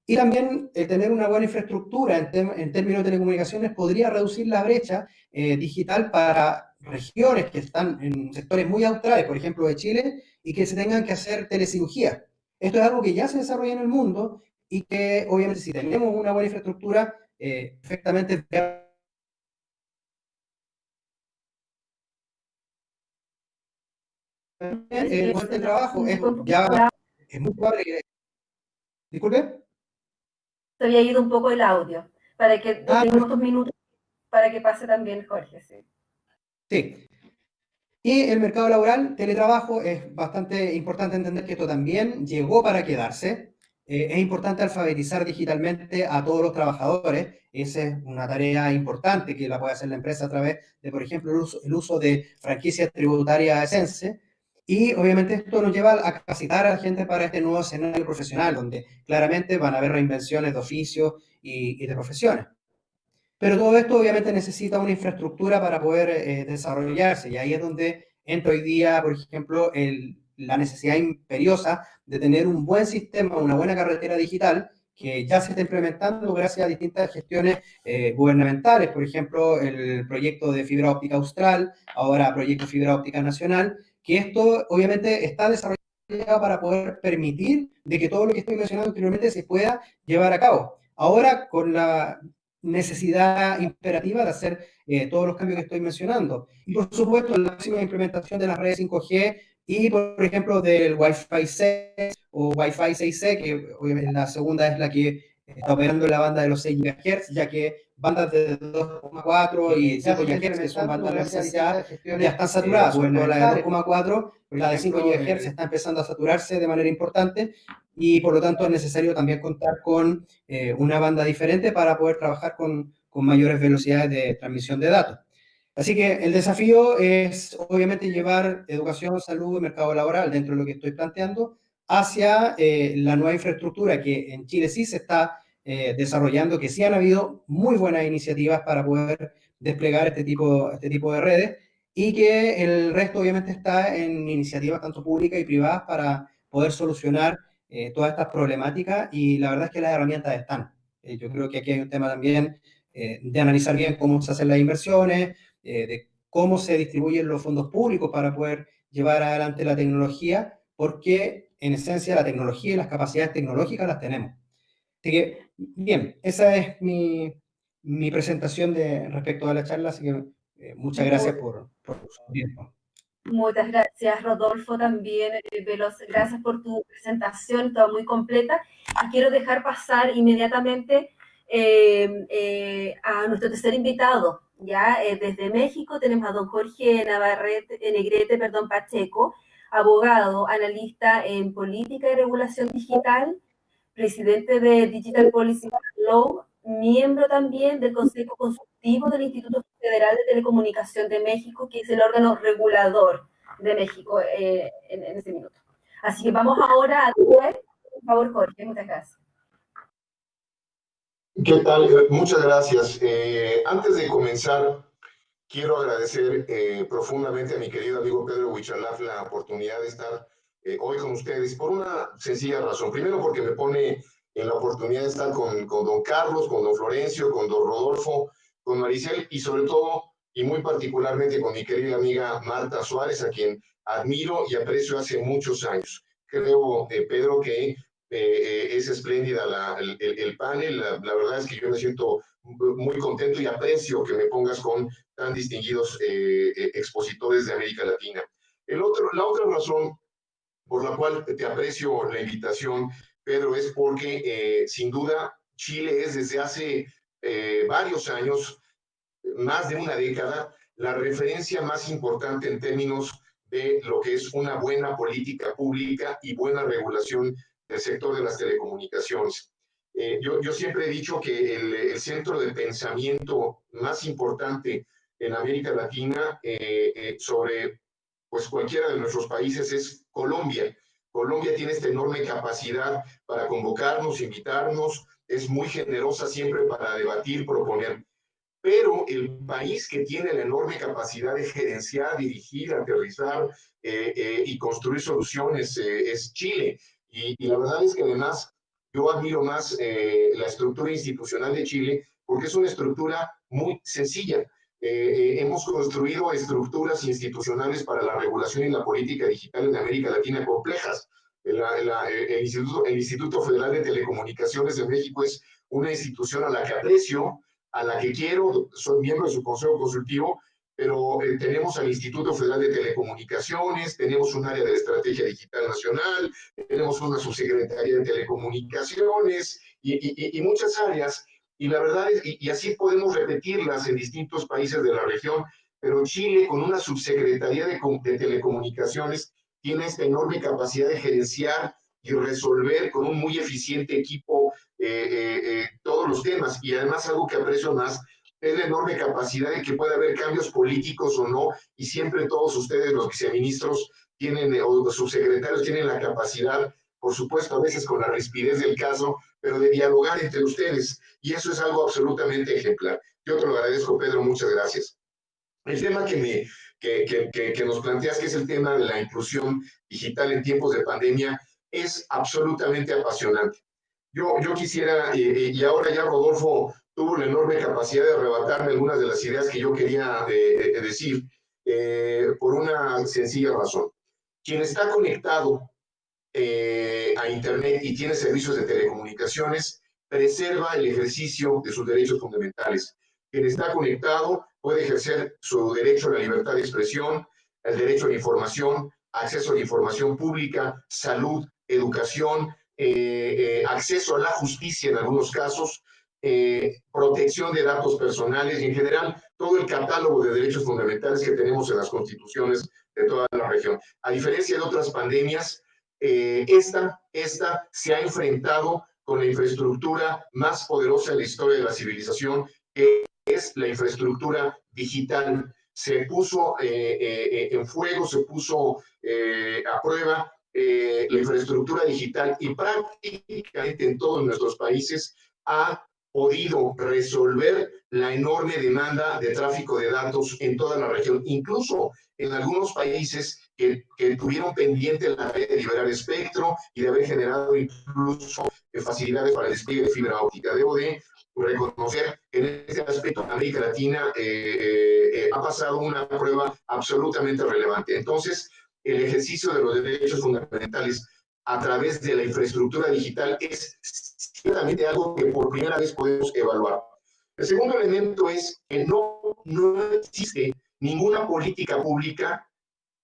Y también tener una buena infraestructura en términos de telecomunicaciones podría reducir la brecha digital para regiones que están en sectores muy australes, por ejemplo, de Chile, y que se tengan que hacer telecirugía. Esto es algo que ya se desarrolla en el mundo y que obviamente si tenemos una buena infraestructura, perfectamente el trabajo es muy probable que... Disculpe. Se había ido un poco el audio, para que tengamos 2 minutos para que pase también Jorge. Sí. Sí. Y el mercado laboral, teletrabajo, es bastante importante entender que esto también llegó para quedarse. Es importante alfabetizar digitalmente a todos los trabajadores. Esa es una tarea importante que la puede hacer la empresa a través de, por ejemplo, el uso de franquicias tributarias Essence. Y obviamente esto nos lleva a capacitar a la gente para este nuevo escenario profesional, donde claramente van a haber reinvenciones de oficios y de profesiones. Pero todo esto obviamente necesita una infraestructura para poder desarrollarse, y ahí es donde entra hoy día, por ejemplo, la necesidad imperiosa de tener un buen sistema, una buena carretera digital, que ya se está implementando gracias a distintas gestiones gubernamentales, por ejemplo, el proyecto de fibra óptica austral, ahora proyecto fibra óptica nacional, que esto obviamente está desarrollado para poder permitir de que todo lo que estoy mencionando anteriormente se pueda llevar a cabo. Ahora, con la necesidad imperativa de hacer todos los cambios que estoy mencionando. Y por supuesto, la máxima implementación de las redes 5G y, por ejemplo, del Wi-Fi 6 o Wi-Fi 6E, que obviamente la segunda es la que está operando en la banda de los 6 GHz, ya que bandas de 2,4 y 5 GHz, que son bandas licenciadas, ya están saturadas. Por ejemplo, la de 2,4, la de 5 GHz está empezando a saturarse de manera importante, y por lo tanto es necesario también contar con una banda diferente para poder trabajar con mayores velocidades de transmisión de datos. Así que el desafío es obviamente llevar educación, salud y mercado laboral dentro de lo que estoy planteando hacia la nueva infraestructura que en Chile sí se está desarrollando, que sí han habido muy buenas iniciativas para poder desplegar este tipo de redes, y que el resto obviamente está en iniciativas tanto públicas y privadas para poder solucionar todas estas problemáticas, y la verdad es que las herramientas están. Yo creo que aquí hay un tema también de analizar bien cómo se hacen las inversiones, de cómo se distribuyen los fondos públicos para poder llevar adelante la tecnología, porque en esencia la tecnología y las capacidades tecnológicas las tenemos. Así que, bien, esa es mi presentación respecto a la charla, así que muchas gracias por su tiempo. Muchas gracias, Rodolfo, también, Veloz, gracias por tu presentación, estaba muy completa, y quiero dejar pasar inmediatamente a nuestro tercer invitado, ya desde México tenemos a don Jorge Negrete Pacheco, abogado, analista en política y regulación digital, presidente de Digital Policy Law, miembro también del Consejo Consultivo del Instituto Federal de Telecomunicación de México, que es el órgano regulador de México en este minuto. Así que vamos ahora a ver, por favor, Jorge, muchas gracias. ¿Qué tal? Muchas gracias. Antes de comenzar, quiero agradecer profundamente a mi querido amigo Pedro Huichalaf la oportunidad de estar hoy con ustedes por una sencilla razón. Primero, porque me pone en la oportunidad de estar con don Carlos, con don Florencio, con don Rodolfo, con Maricel, y sobre todo, y muy particularmente, con mi querida amiga Marta Suárez, a quien admiro y aprecio hace muchos años. Creo, Pedro, que Es espléndida el panel. La verdad es que yo me siento muy contento y aprecio que me pongas con tan distinguidos expositores de América Latina. La otra razón por la cual te aprecio la invitación, Pedro, es porque sin duda Chile es desde hace varios años, más de una década, la referencia más importante en términos de lo que es una buena política pública y buena regulación del sector de las telecomunicaciones. Yo siempre he dicho que el centro de pensamiento más importante en América Latina sobre pues cualquiera de nuestros países es Colombia. Colombia tiene esta enorme capacidad para convocarnos, invitarnos, es muy generosa siempre para debatir, proponer. Pero el país que tiene la enorme capacidad de gerenciar, dirigir, aterrizar y construir soluciones es Chile. Y la verdad es que además yo admiro más la estructura institucional de Chile porque es una estructura muy sencilla. Hemos construido estructuras institucionales para la regulación y la política digital en América Latina complejas. El Instituto Federal de Telecomunicaciones de México es una institución a la que aprecio, a la que quiero, soy miembro de su consejo consultivo, pero tenemos al Instituto Federal de Telecomunicaciones, tenemos un área de estrategia digital nacional, tenemos una subsecretaría de telecomunicaciones y muchas áreas, y la verdad es, y así podemos repetirlas en distintos países de la región, pero Chile con una subsecretaría de telecomunicaciones tiene esta enorme capacidad de gerenciar y resolver con un muy eficiente equipo todos los temas. Y además algo que aprecio más es la enorme capacidad de que pueda haber cambios políticos o no, y siempre todos ustedes, los viceministros, tienen, o los subsecretarios, tienen la capacidad, por supuesto, a veces con la rispidez del caso, pero de dialogar entre ustedes. Y eso es algo absolutamente ejemplar. Yo te lo agradezco, Pedro, muchas gracias. El tema que nos planteas, que es el tema de la inclusión digital en tiempos de pandemia, es absolutamente apasionante. Yo quisiera, y ahora ya Rodolfo tuvo la enorme capacidad de arrebatarme algunas de las ideas que yo quería decir, por una sencilla razón. Quien está conectado a Internet y tiene servicios de telecomunicaciones, preserva el ejercicio de sus derechos fundamentales. Quien está conectado puede ejercer su derecho a la libertad de expresión, el derecho a la información, acceso a la información pública, salud, educación, acceso a la justicia en algunos casos, protección de datos personales y en general todo el catálogo de derechos fundamentales que tenemos en las constituciones de toda la región. A diferencia de otras pandemias, esta se ha enfrentado con la infraestructura más poderosa de la historia de la civilización, que es la infraestructura digital. Se puso en fuego, se puso a prueba la infraestructura digital y prácticamente en todos nuestros países ha podido resolver la enorme demanda de tráfico de datos en toda la región, incluso en algunos países que tuvieron pendiente la red de liberar espectro y de haber generado incluso facilidades para el despliegue de fibra óptica. Debo de reconocer que en este aspecto América Latina ha pasado una prueba absolutamente relevante. Entonces, el ejercicio de los derechos fundamentales a través de la infraestructura digital es ciertamente algo que por primera vez podemos evaluar. El segundo elemento es que no existe ninguna política pública,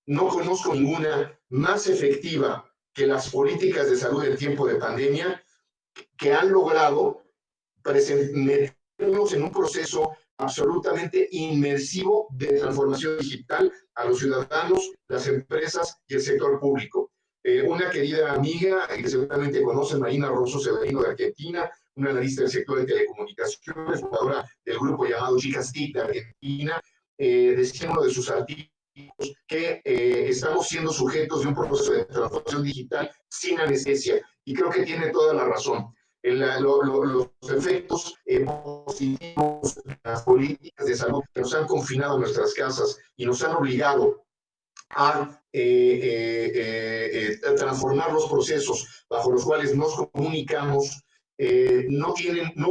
no conozco ninguna más efectiva que las políticas de salud en tiempo de pandemia, que han logrado meternos en un proceso absolutamente inmersivo de transformación digital a los ciudadanos, las empresas y el sector público. Una querida amiga que seguramente conocen, Marina Rosso Severino de Argentina, una analista del sector de telecomunicaciones, fundadora del grupo llamado Chicas TIC de Argentina, decía en uno de sus artículos que estamos siendo sujetos de un proceso de transformación digital sin anestesia, y creo que tiene toda la razón. Los efectos positivos de las políticas de salud que nos han confinado a nuestras casas y nos han obligado a transformar los procesos bajo los cuales nos comunicamos, no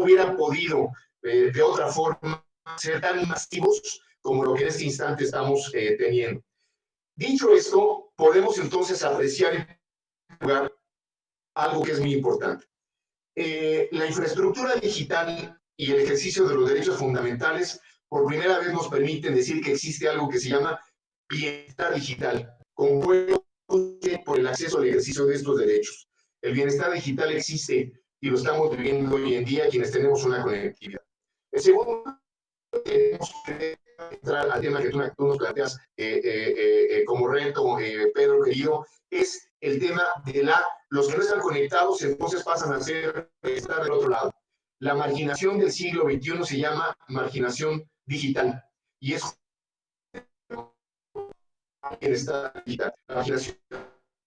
hubieran podido de otra forma ser tan masivos como lo que en este instante estamos teniendo. Dicho esto, podemos entonces apreciar en lugar algo que es muy importante. La infraestructura digital y el ejercicio de los derechos fundamentales por primera vez nos permiten decir que existe algo que se llama bienestar digital, compuesto por el acceso al ejercicio de estos derechos. El bienestar digital existe y lo estamos viviendo hoy en día quienes tenemos una conectividad. El segundo, tenemos que entrar al tema que tú nos planteas como reto, Pedro querido, es el tema de los que no están conectados, entonces pasan a estar del otro lado. La marginación del siglo XXI se llama marginación digital y es bienestar digital. La marginación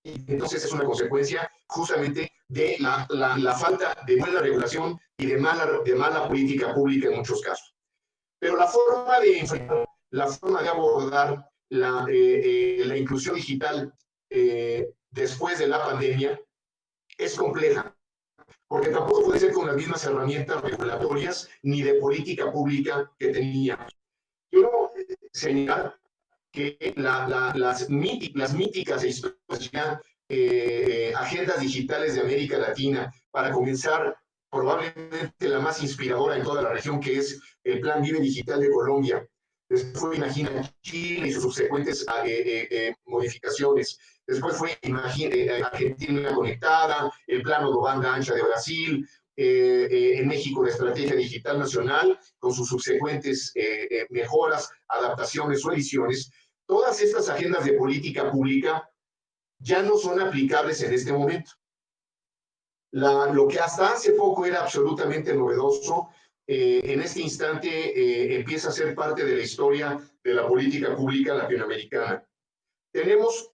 entonces es una consecuencia justamente de la falta de buena regulación y de mala política pública en muchos casos. Pero la forma de enfrentar, la forma de abordar la inclusión digital después de la pandemia es compleja, porque tampoco puede ser con las mismas herramientas regulatorias ni de política pública que teníamos. Quiero señalar que las míticas e históricas agendas digitales de América Latina, para comenzar probablemente la más inspiradora en toda la región, que es el Plan Vive Digital de Colombia. Después fue Imagina Chile y sus subsecuentes modificaciones. Después fue Argentina Conectada, el Plano de Banda Ancha de Brasil, en México la Estrategia Digital Nacional, con sus subsecuentes mejoras, adaptaciones o ediciones. Todas estas agendas de política pública ya no son aplicables en este momento. Lo que hasta hace poco era absolutamente novedoso, en este instante empieza a ser parte de la historia de la política pública latinoamericana. Tenemos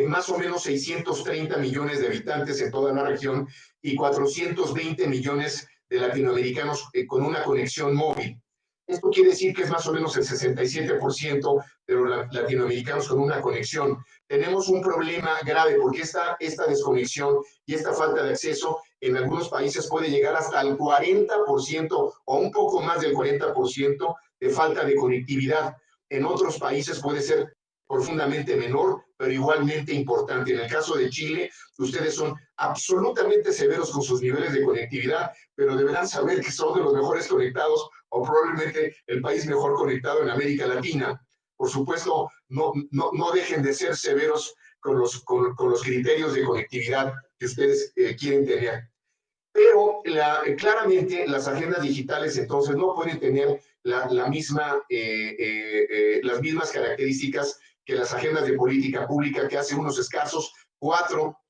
más o menos 630 millones de habitantes en toda la región y 420 millones de latinoamericanos con una conexión móvil. Esto quiere decir que es más o menos el 67% de los latinoamericanos con una conexión. Tenemos un problema grave porque esta desconexión y esta falta de acceso en algunos países puede llegar hasta el 40% o un poco más del 40% de falta de conectividad. En otros países puede ser profundamente menor, pero igualmente importante. En el caso de Chile, ustedes son absolutamente severos con sus niveles de conectividad, pero deberán saber que son de los mejores conectados o probablemente el país mejor conectado en América Latina. Por supuesto, no dejen de ser severos con los criterios de conectividad que ustedes quieren tener. Pero claramente las agendas digitales entonces no pueden tener las mismas características que las agendas de política pública que hace unos escasos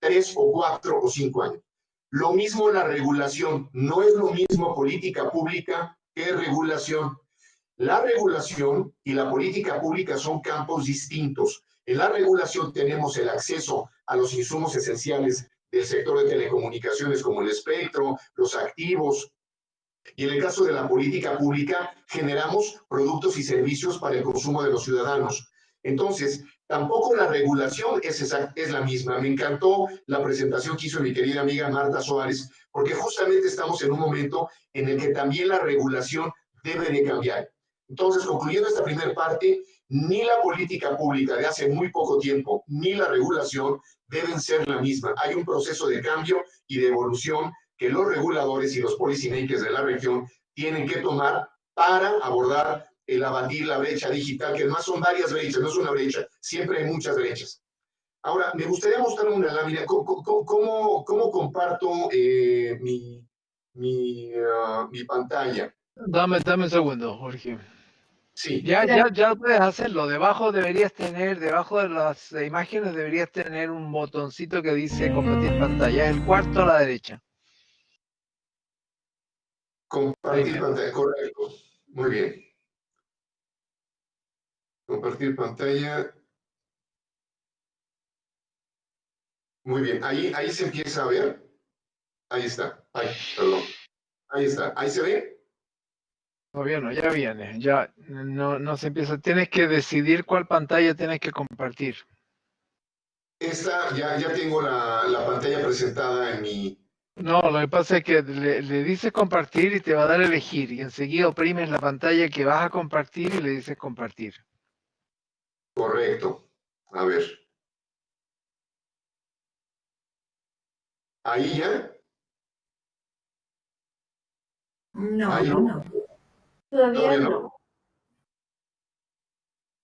3 o 4 o 5 años. Lo mismo la regulación, no es lo mismo política pública que regulación. La regulación y la política pública son campos distintos. En la regulación tenemos el acceso a los insumos esenciales del sector de telecomunicaciones como el espectro, los activos. Y en el caso de la política pública, generamos productos y servicios para el consumo de los ciudadanos. Entonces, tampoco la regulación es la misma. Me encantó la presentación que hizo mi querida amiga Marta Suárez, porque justamente estamos en un momento en el que también la regulación debe de cambiar. Entonces, concluyendo esta primera parte, ni la política pública de hace muy poco tiempo, ni la regulación deben ser la misma. Hay un proceso de cambio y de evolución que los reguladores y los policymakers de la región tienen que tomar para abordar el abatir la brecha digital, que además son varias brechas, no es una brecha, siempre hay muchas brechas. Ahora, me gustaría mostrar una lámina, cómo comparto mi pantalla. Dame un segundo, Jorge. Sí. Ya puedes hacerlo. Debajo de las imágenes deberías tener un botoncito que dice compartir pantalla. Es el cuarto a la derecha. Compartir pantalla, correcto. Muy bien. Compartir pantalla. Muy bien. Ahí se empieza a ver. Ahí está. Perdón. Ahí está. ¿Ahí se ve? Todavía no, ya viene. Ya no se empieza. Tienes que decidir cuál pantalla tienes que compartir. Esta, ya tengo la pantalla presentada en mi... No, lo que pasa es que le dices compartir y te va a dar a elegir. Y enseguida oprimes la pantalla que vas a compartir y le dices compartir. Correcto. A ver. ¿Ahí ya? No, ¿Ahí? no. Todavía ¿Todavía no? no.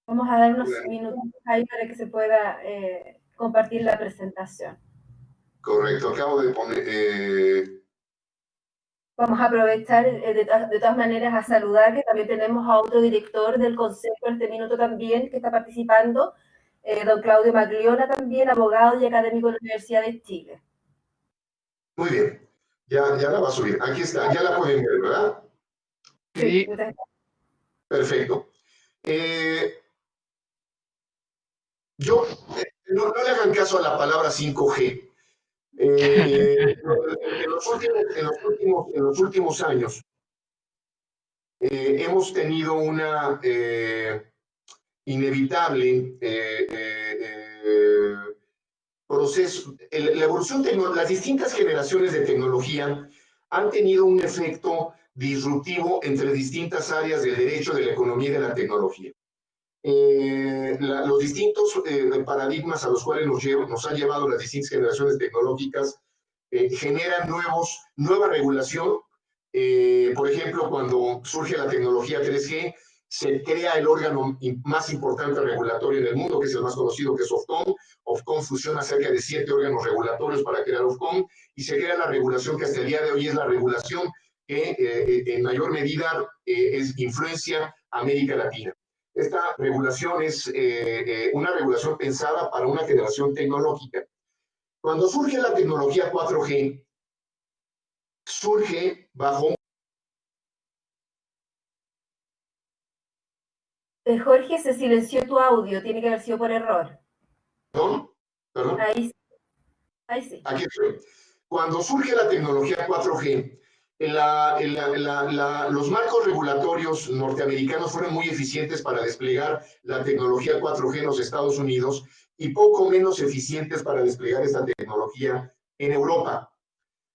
Vamos a dar unos minutos ahí para que se pueda compartir la presentación. Correcto, acabo de poner... Vamos a aprovechar de todas maneras a saludar que también tenemos a otro director del Consejo en este minuto también que está participando, don Claudio Magliona también, abogado y académico de la Universidad de Chile. Muy bien, ya la va a subir. Aquí está, ya la pueden ver, ¿verdad? Sí. Perfecto. No le hagan caso a la palabra 5G. En los últimos años hemos tenido una inevitable proceso. La evolución, las distintas generaciones de tecnología han tenido un efecto disruptivo entre distintas áreas del derecho, de la economía y de la tecnología. Los distintos paradigmas a los cuales nos han llevado las distintas generaciones tecnológicas generan nueva regulación. Por ejemplo, cuando surge la tecnología 3G, se crea el órgano más importante regulatorio en el mundo, que es el más conocido, que es Ofcom. Ofcom fusiona cerca de 7 órganos regulatorios para crear Ofcom, y se crea la regulación que hasta el día de hoy es la regulación que en mayor medida influencia a América Latina. Esta regulación es una regulación pensada para una generación tecnológica. Cuando surge la tecnología 4G, surge bajo... Jorge, se silenció tu audio, tiene que haber sido por error. ¿Perdón? Ahí sí. Aquí estoy. Cuando surge la tecnología 4G, los marcos regulatorios norteamericanos fueron muy eficientes para desplegar la tecnología 4G en los Estados Unidos y poco menos eficientes para desplegar esta tecnología en Europa.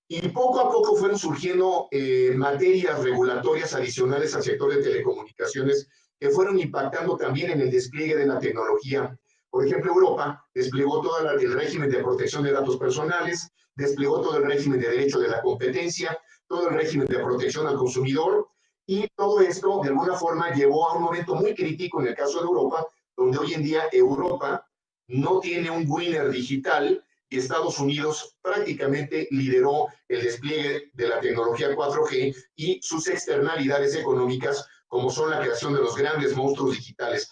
Y poco a poco fueron surgiendo materias regulatorias adicionales al sector de telecomunicaciones que fueron impactando también en el despliegue de la tecnología. Por ejemplo, Europa desplegó todo el régimen de protección de datos personales, desplegó todo el régimen de derecho de la competencia, todo el régimen de protección al consumidor, y todo esto de alguna forma llevó a un momento muy crítico en el caso de Europa, donde hoy en día Europa no tiene un winner digital, y Estados Unidos prácticamente lideró el despliegue de la tecnología 4G y sus externalidades económicas, como son la creación de los grandes monstruos digitales.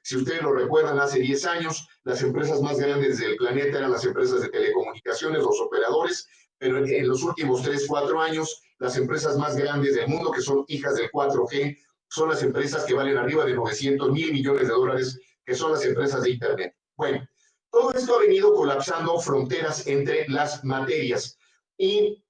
Si ustedes lo recuerdan, hace 10 años, las empresas más grandes del planeta eran las empresas de telecomunicaciones, los operadores, pero en los últimos 3, 4 años, las empresas más grandes del mundo, que son hijas del 4G, son las empresas que valen arriba de 900 mil millones de dólares, que son las empresas de Internet. Bueno, todo esto ha venido colapsando fronteras entre las materias y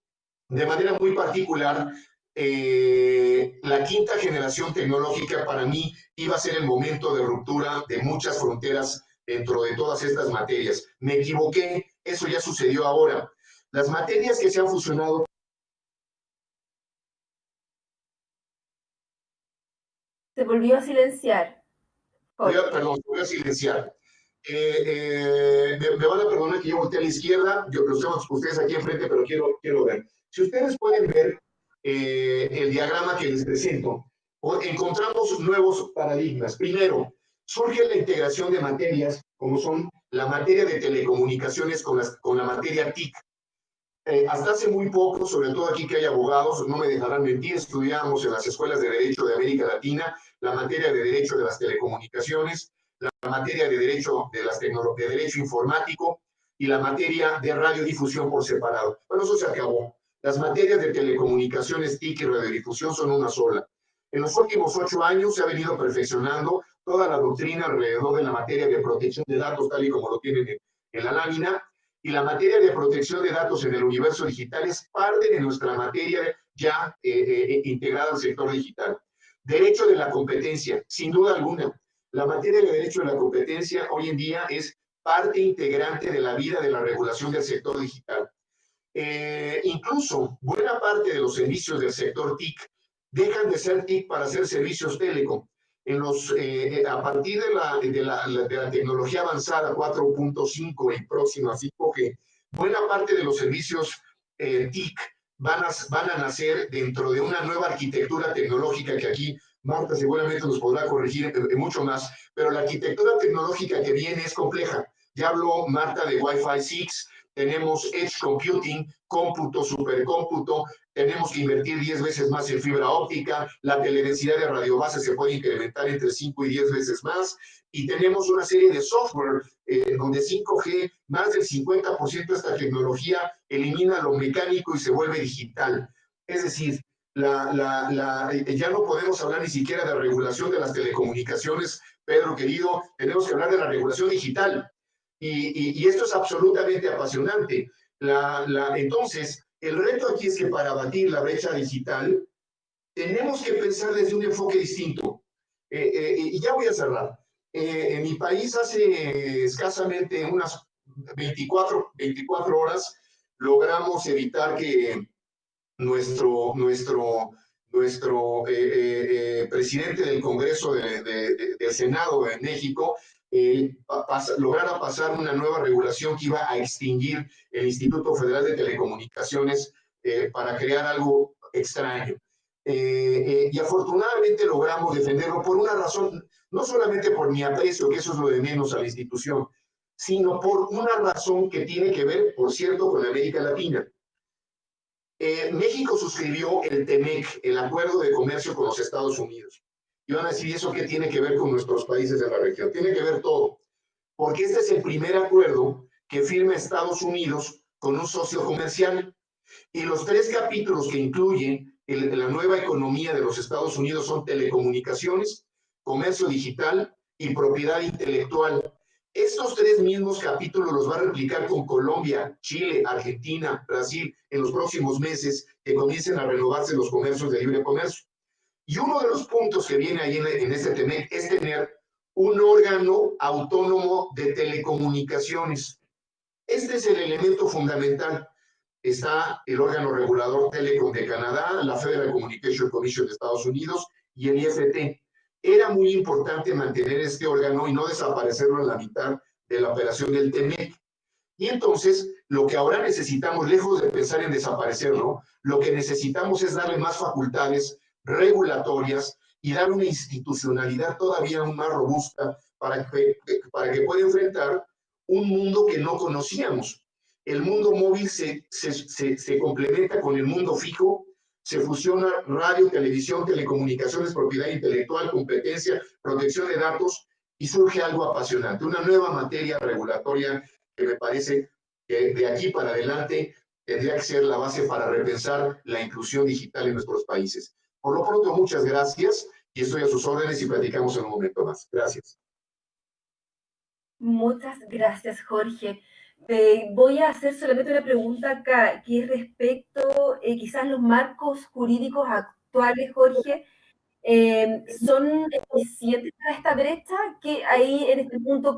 de manera muy particular, la quinta generación tecnológica para mí iba a ser el momento de ruptura de muchas fronteras dentro de todas estas materias. Me equivoqué, eso ya sucedió ahora. Las materias que se han fusionado... Se volvió a silenciar. Perdón, voy a silenciar. Me van a perdonar que yo volteé a la izquierda, los tengo ustedes aquí enfrente, pero quiero ver. Si ustedes pueden ver el diagrama que les presento, encontramos nuevos paradigmas. Primero, surge la integración de materias, como son la materia de telecomunicaciones con la materia TIC. Hasta hace muy poco, sobre todo aquí que hay abogados, no me dejarán mentir, estudiamos en las escuelas de Derecho de América Latina la materia de Derecho de las Telecomunicaciones, la materia de Derecho de Derecho Informático y la materia de Radiodifusión por separado. Bueno, eso se acabó. Las materias de Telecomunicaciones, TIC y Radiodifusión son una sola. En los últimos 8 años se ha venido perfeccionando toda la doctrina alrededor de la materia de protección de datos, tal y como lo tienen en la lámina, y la materia de protección de datos en el universo digital es parte de nuestra materia ya integrada al sector digital. Derecho de la competencia, sin duda alguna. La materia de derecho de la competencia hoy en día es parte integrante de la vida de la regulación del sector digital. Incluso buena parte de los servicios del sector TIC dejan de ser TIC para ser servicios telecom. A partir de la tecnología avanzada 4.5 y próxima 5G, buena parte de los servicios TIC van a nacer dentro de una nueva arquitectura tecnológica que aquí Marta seguramente nos podrá corregir mucho más, pero la arquitectura tecnológica que viene es compleja. Ya habló Marta de Wi-Fi 6, tenemos Edge Computing, cómputo, supercómputo, tenemos que invertir 10 veces más en fibra óptica, la teledensidad de radiobase se puede incrementar entre 5 y 10 veces más, y tenemos una serie de software donde 5G, más del 50% de esta tecnología elimina lo mecánico y se vuelve digital. Es decir, ya no podemos hablar ni siquiera de regulación de las telecomunicaciones, Pedro querido, tenemos que hablar de la regulación digital. Y esto es absolutamente apasionante. Entonces, el reto aquí es que para abatir la brecha digital, tenemos que pensar desde un enfoque distinto. Y ya voy a cerrar. En mi país hace escasamente unas 24 horas logramos evitar que nuestro presidente del Congreso del Senado de México lograra pasar una nueva regulación que iba a extinguir el Instituto Federal de Telecomunicaciones para crear algo extraño. Y afortunadamente logramos defenderlo por una razón, no solamente por mi aprecio, que eso es lo de menos a la institución, sino por una razón que tiene que ver, por cierto, con América Latina. México suscribió el TEMEC, el Acuerdo de Comercio con los Estados Unidos. Y van a decir, ¿eso qué tiene que ver con nuestros países de la región? Tiene que ver todo, porque este es el primer acuerdo que firma Estados Unidos con un socio comercial. Y los 3 capítulos que incluyen la nueva economía de los Estados Unidos son telecomunicaciones, comercio digital y propiedad intelectual. Estos 3 mismos capítulos los va a replicar con Colombia, Chile, Argentina, Brasil en los próximos meses que comiencen a renovarse los comercios de libre comercio. Y uno de los puntos que viene ahí en este TEMEC es tener un órgano autónomo de telecomunicaciones. Este es el elemento fundamental. Está el órgano regulador Telecom de Canadá, la Federal Communication Commission de Estados Unidos y el IFT. Era muy importante mantener este órgano y no desaparecerlo en la mitad de la operación del TEMEC. Y entonces, lo que ahora necesitamos, lejos de pensar en desaparecerlo, lo que necesitamos es darle más facultades regulatorias y dar una institucionalidad todavía aún más robusta para que pueda enfrentar un mundo que no conocíamos. El mundo móvil se complementa con el mundo fijo, se fusiona radio, televisión, telecomunicaciones, propiedad intelectual, competencia, protección de datos, y surge algo apasionante, una nueva materia regulatoria que me parece que de aquí para adelante tendría que ser la base para repensar la inclusión digital en nuestros países. Por lo pronto, muchas gracias y estoy a sus órdenes y platicamos en un momento más. Gracias. Muchas gracias, Jorge. Voy a hacer solamente una pregunta acá, que es respecto, quizás los marcos jurídicos actuales, Jorge, ¿son eficientes para esta brecha? Que ahí, en este punto,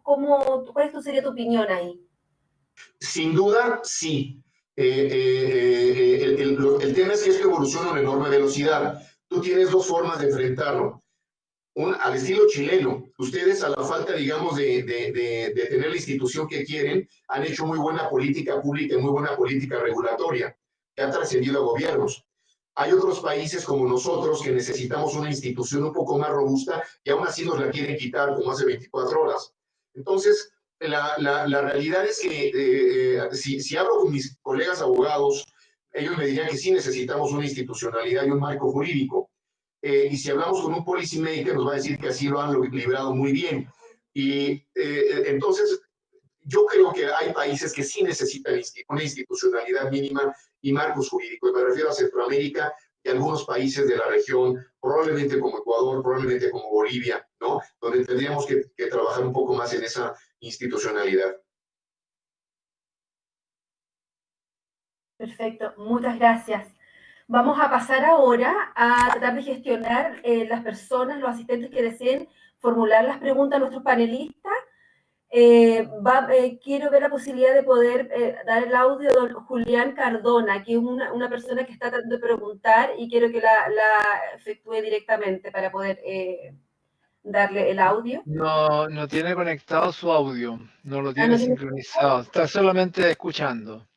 ¿cuál sería tu opinión ahí? Sin duda, sí. El tema es que esto evoluciona a una enorme velocidad. Tú tienes 2 formas de enfrentarlo. Al estilo chileno. Ustedes, a la falta, digamos, de tener la institución que quieren, han hecho muy buena política pública y muy buena política regulatoria, que ha trascendido a gobiernos. Hay otros países como nosotros que necesitamos una institución un poco más robusta y aún así nos la quieren quitar como hace 24 horas. Entonces, la realidad es que si hablo con mis colegas abogados, ellos me dirían que sí necesitamos una institucionalidad y un marco jurídico. Y si hablamos con un policy maker, nos va a decir que así lo han librado muy bien. Y entonces, yo creo que hay países que sí necesitan una institucionalidad mínima y marcos jurídicos. Me refiero a Centroamérica y algunos países de la región, probablemente como Ecuador, probablemente como Bolivia, ¿no? Donde tendríamos que trabajar un poco más en esa institucionalidad. Perfecto, muchas gracias. Vamos a pasar ahora a tratar de gestionar las personas, los asistentes que deseen formular las preguntas a nuestros panelistas. Quiero ver la posibilidad de poder dar el audio de Julián Cardona, que es una persona que está tratando de preguntar y quiero que la efectúe directamente para poder darle el audio. No tiene conectado su audio, no lo Ah, tiene no tiene- sincronizado, está solamente escuchando.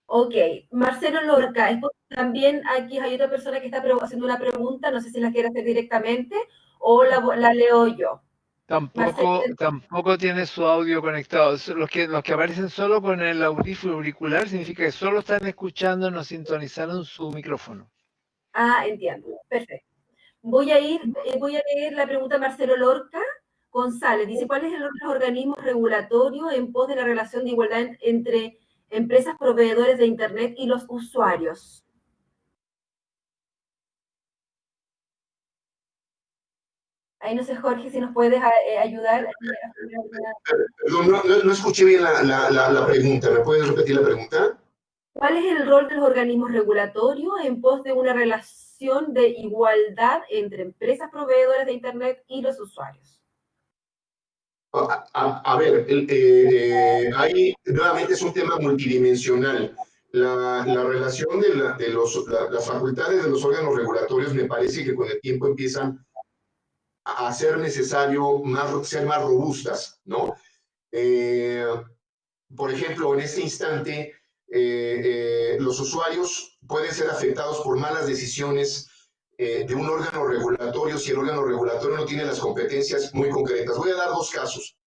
Ok, Marcelo Lorca, también aquí hay otra persona que está haciendo una pregunta, no sé si la quiere hacer directamente o la leo yo. Marcelo, Tampoco tiene su audio conectado. Los que aparecen solo con el audífono auricular significa que solo están escuchando, no sintonizaron su micrófono. entiendo, perfecto. Voy a leer la pregunta de Marcelo Lorca González. Dice, ¿cuál es el rol de los organismos regulatorios en pos de la relación de igualdad entre empresas proveedores de Internet y los usuarios? Ahí no sé, Jorge, si nos puedes ayudar. Perdón, no escuché bien la pregunta. ¿Me puedes repetir la pregunta? ¿Cuál es el rol de los organismos regulatorios en pos de una relación de igualdad entre empresas proveedoras de Internet y los usuarios? A ver, ahí nuevamente es un tema multidimensional. La relación de las facultades de los órganos regulatorios me parece que con el tiempo empiezan a ser necesario ser más robustas, ¿no? Por ejemplo, en este instante, los usuarios pueden ser afectados por malas decisiones de un órgano regulatorio si el órgano regulatorio no tiene las competencias muy concretas. Voy a dar dos casos.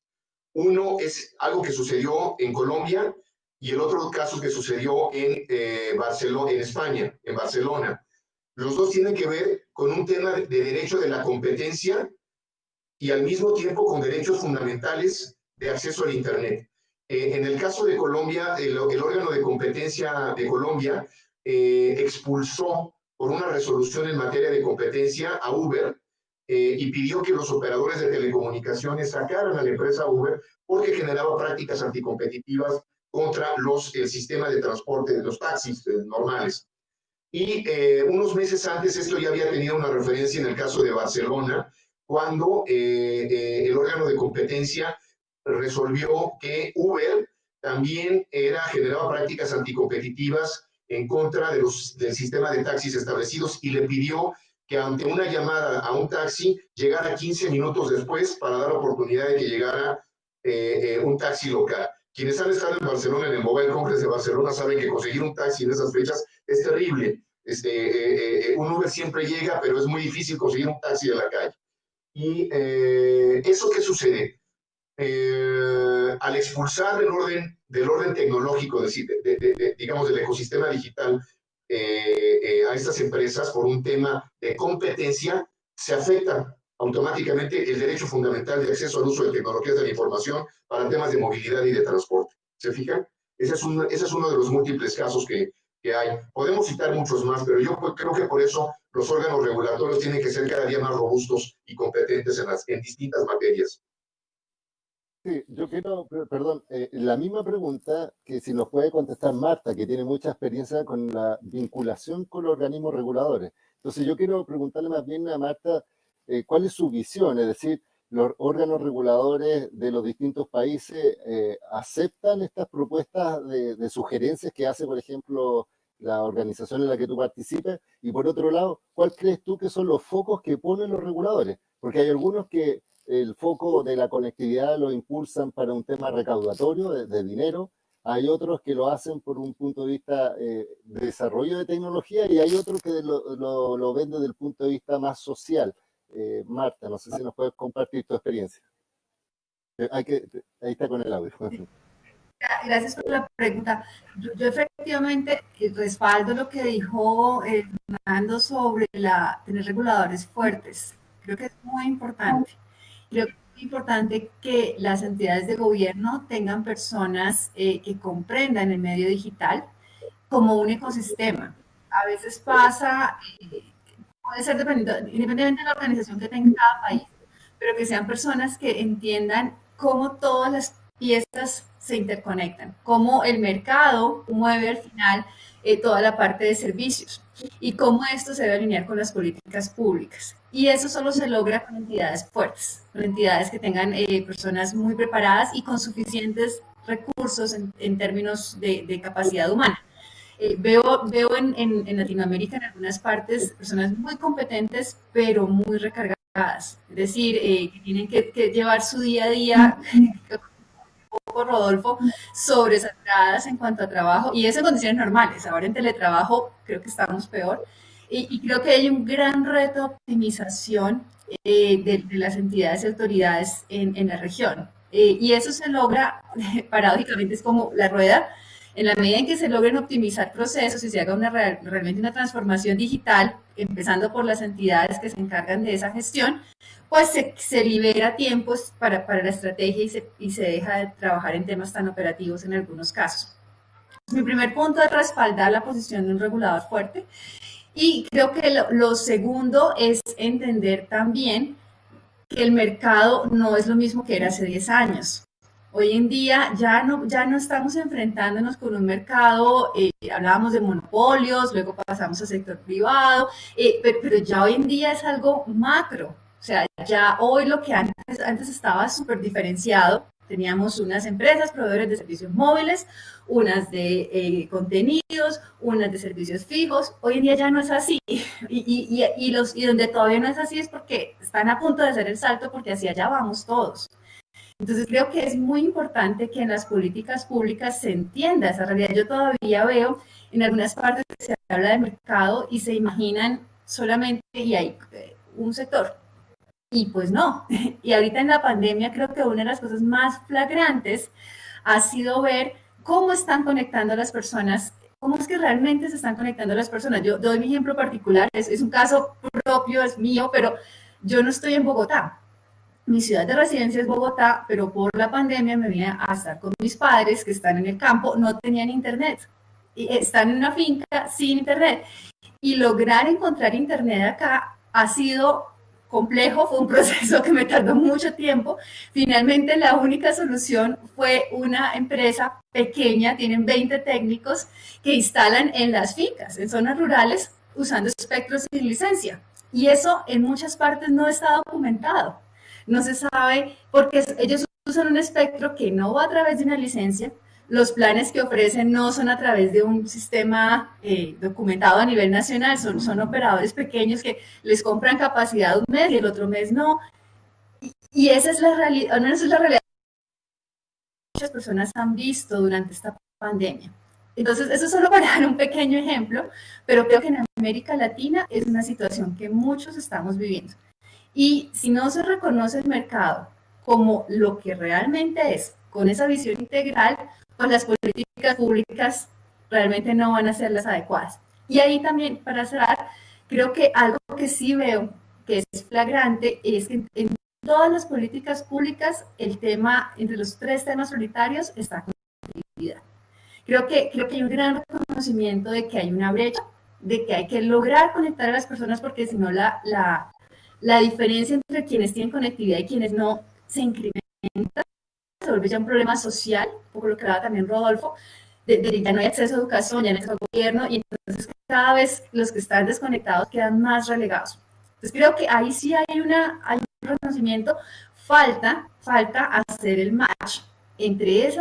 Uno es algo que sucedió en Colombia y el otro caso que sucedió en Barcelona, en España, en Barcelona. Los dos tienen que ver con un tema de derecho de la competencia y al mismo tiempo con derechos fundamentales de acceso al Internet. En el caso de Colombia, el órgano de competencia de Colombia expulsó por una resolución en materia de competencia a Uber y pidió que los operadores de telecomunicaciones sacaran a la empresa Uber porque generaba prácticas anticompetitivas contra el sistema de transporte de los taxis normales. Y unos meses antes esto ya había tenido una referencia en el caso de Barcelona, cuando el órgano de competencia resolvió que Uber también generaba prácticas anticompetitivas en contra del sistema de taxis establecidos y le pidió que ante una llamada a un taxi llegara 15 minutos después para dar oportunidad de que llegara un taxi local. Quienes han estado en Barcelona, en el Mobile Congress de Barcelona, saben que conseguir un taxi en esas fechas es terrible. Un Uber siempre llega, pero es muy difícil conseguir un taxi de la calle. ¿Y eso qué sucede? Al expulsar del orden tecnológico, digamos, del ecosistema digital a estas empresas por un tema de competencia, se afecta automáticamente el derecho fundamental de acceso al uso de tecnologías de la información para temas de movilidad y de transporte. ¿Se fijan? Ese es uno de los múltiples casos que hay. Podemos citar muchos más, pero yo creo que por eso los órganos regulatorios tienen que ser cada día más robustos y competentes en distintas materias. Sí, yo quiero, perdón, la misma pregunta que si nos puede contestar Marta, que tiene mucha experiencia con la vinculación con los organismos reguladores. Entonces yo quiero preguntarle más bien a Marta, ¿cuál es su visión? Es decir, ¿los órganos reguladores de los distintos países aceptan estas propuestas de sugerencias que hace, por ejemplo, la organización en la que tú participes? Y por otro lado, ¿cuál crees tú que son los focos que ponen los reguladores? Porque hay algunos que el foco de la conectividad lo impulsan para un tema recaudatorio de dinero, hay otros que lo hacen por un punto de vista de desarrollo de tecnología y hay otros que lo ven desde el punto de vista más social. Marta, no sé si nos puedes compartir tu experiencia. Ahí está con el audio. Gracias por la pregunta. Yo efectivamente respaldo lo que dijo Fernando sobre tener reguladores fuertes. Creo que es muy importante. Creo que es muy importante que las entidades de gobierno tengan personas que comprendan el medio digital como un ecosistema. A veces pasa, puede ser independientemente de la organización que tenga cada país, pero que sean personas que entiendan cómo todas las piezas se interconectan, cómo el mercado mueve al final toda la parte de servicios y cómo esto se debe alinear con las políticas públicas. Y eso solo se logra con entidades fuertes, con entidades que tengan personas muy preparadas y con suficientes recursos en términos de capacidad humana. Veo en Latinoamérica, en algunas partes, personas muy competentes, pero muy recargadas saturadas, es decir, que tienen que llevar su día a día, un poco Rodolfo, sobresaturadas en cuanto a trabajo, y eso en condiciones normales. Ahora en teletrabajo creo que estamos peor, y creo que hay un gran reto de optimización de las entidades y autoridades en la región. Y eso se logra, paradójicamente, es como la rueda, en la medida en que se logren optimizar procesos y se haga realmente una transformación digital, empezando por las entidades que se encargan de esa gestión, pues se libera tiempos para la estrategia y se deja de trabajar en temas tan operativos en algunos casos. Mi primer punto es respaldar la posición de un regulador fuerte. Y creo que lo segundo es entender también que el mercado no es lo mismo que era hace 10 años. Hoy en día ya no estamos enfrentándonos con un mercado, hablábamos de monopolios, luego pasamos al sector privado, pero ya hoy en día es algo macro. O sea, ya hoy lo que antes estaba súper diferenciado, teníamos unas empresas proveedores de servicios móviles, unas de contenidos, unas de servicios fijos. Hoy en día ya no es así. Y donde todavía no es así es porque están a punto de hacer el salto, porque hacia allá vamos todos. Entonces creo que es muy importante que en las políticas públicas se entienda esa realidad. Yo todavía veo en algunas partes que se habla de mercado y se imaginan solamente y hay un sector. Y pues no. Y ahorita en la pandemia creo que una de las cosas más flagrantes ha sido ver cómo están conectando a las personas, cómo es que realmente se están conectando a las personas. Yo doy mi ejemplo particular, es un caso propio, es mío, pero yo no estoy en Bogotá. Mi ciudad de residencia es Bogotá, pero por la pandemia me vine a estar con mis padres que están en el campo, no tenían internet. Y están en una finca sin internet. Y lograr encontrar internet acá ha sido complejo, fue un proceso que me tardó mucho tiempo. Finalmente la única solución fue una empresa pequeña, tienen 20 técnicos que instalan en las fincas, en zonas rurales, usando espectros sin licencia. Y eso en muchas partes no está documentado. No se sabe porque ellos usan un espectro que no va a través de una licencia. Los planes que ofrecen no son a través de un sistema documentado a nivel nacional, son operadores pequeños que les compran capacidad un mes y el otro mes no. Y esa es la realidad, no, esa es la realidad que muchas personas han visto durante esta pandemia. Entonces, eso es solo para dar un pequeño ejemplo, pero creo que en América Latina es una situación que muchos estamos viviendo. Y si no se reconoce el mercado como lo que realmente es, con esa visión integral, pues las políticas públicas realmente no van a ser las adecuadas. Y ahí también, para cerrar, creo que algo que sí veo que es flagrante es que en todas las políticas públicas el tema, entre los 3 temas prioritarios, está conectividad. Creo que hay un gran reconocimiento de que hay una brecha, de que hay que lograr conectar a las personas porque si no la diferencia entre quienes tienen conectividad y quienes no se incrementa, se vuelve ya un problema social, un poco lo que hablaba también Rodolfo, de ya no hay acceso a educación, ya no hay acceso al gobierno, y entonces cada vez los que están desconectados quedan más relegados. Entonces creo que ahí sí hay un reconocimiento, falta hacer el match entre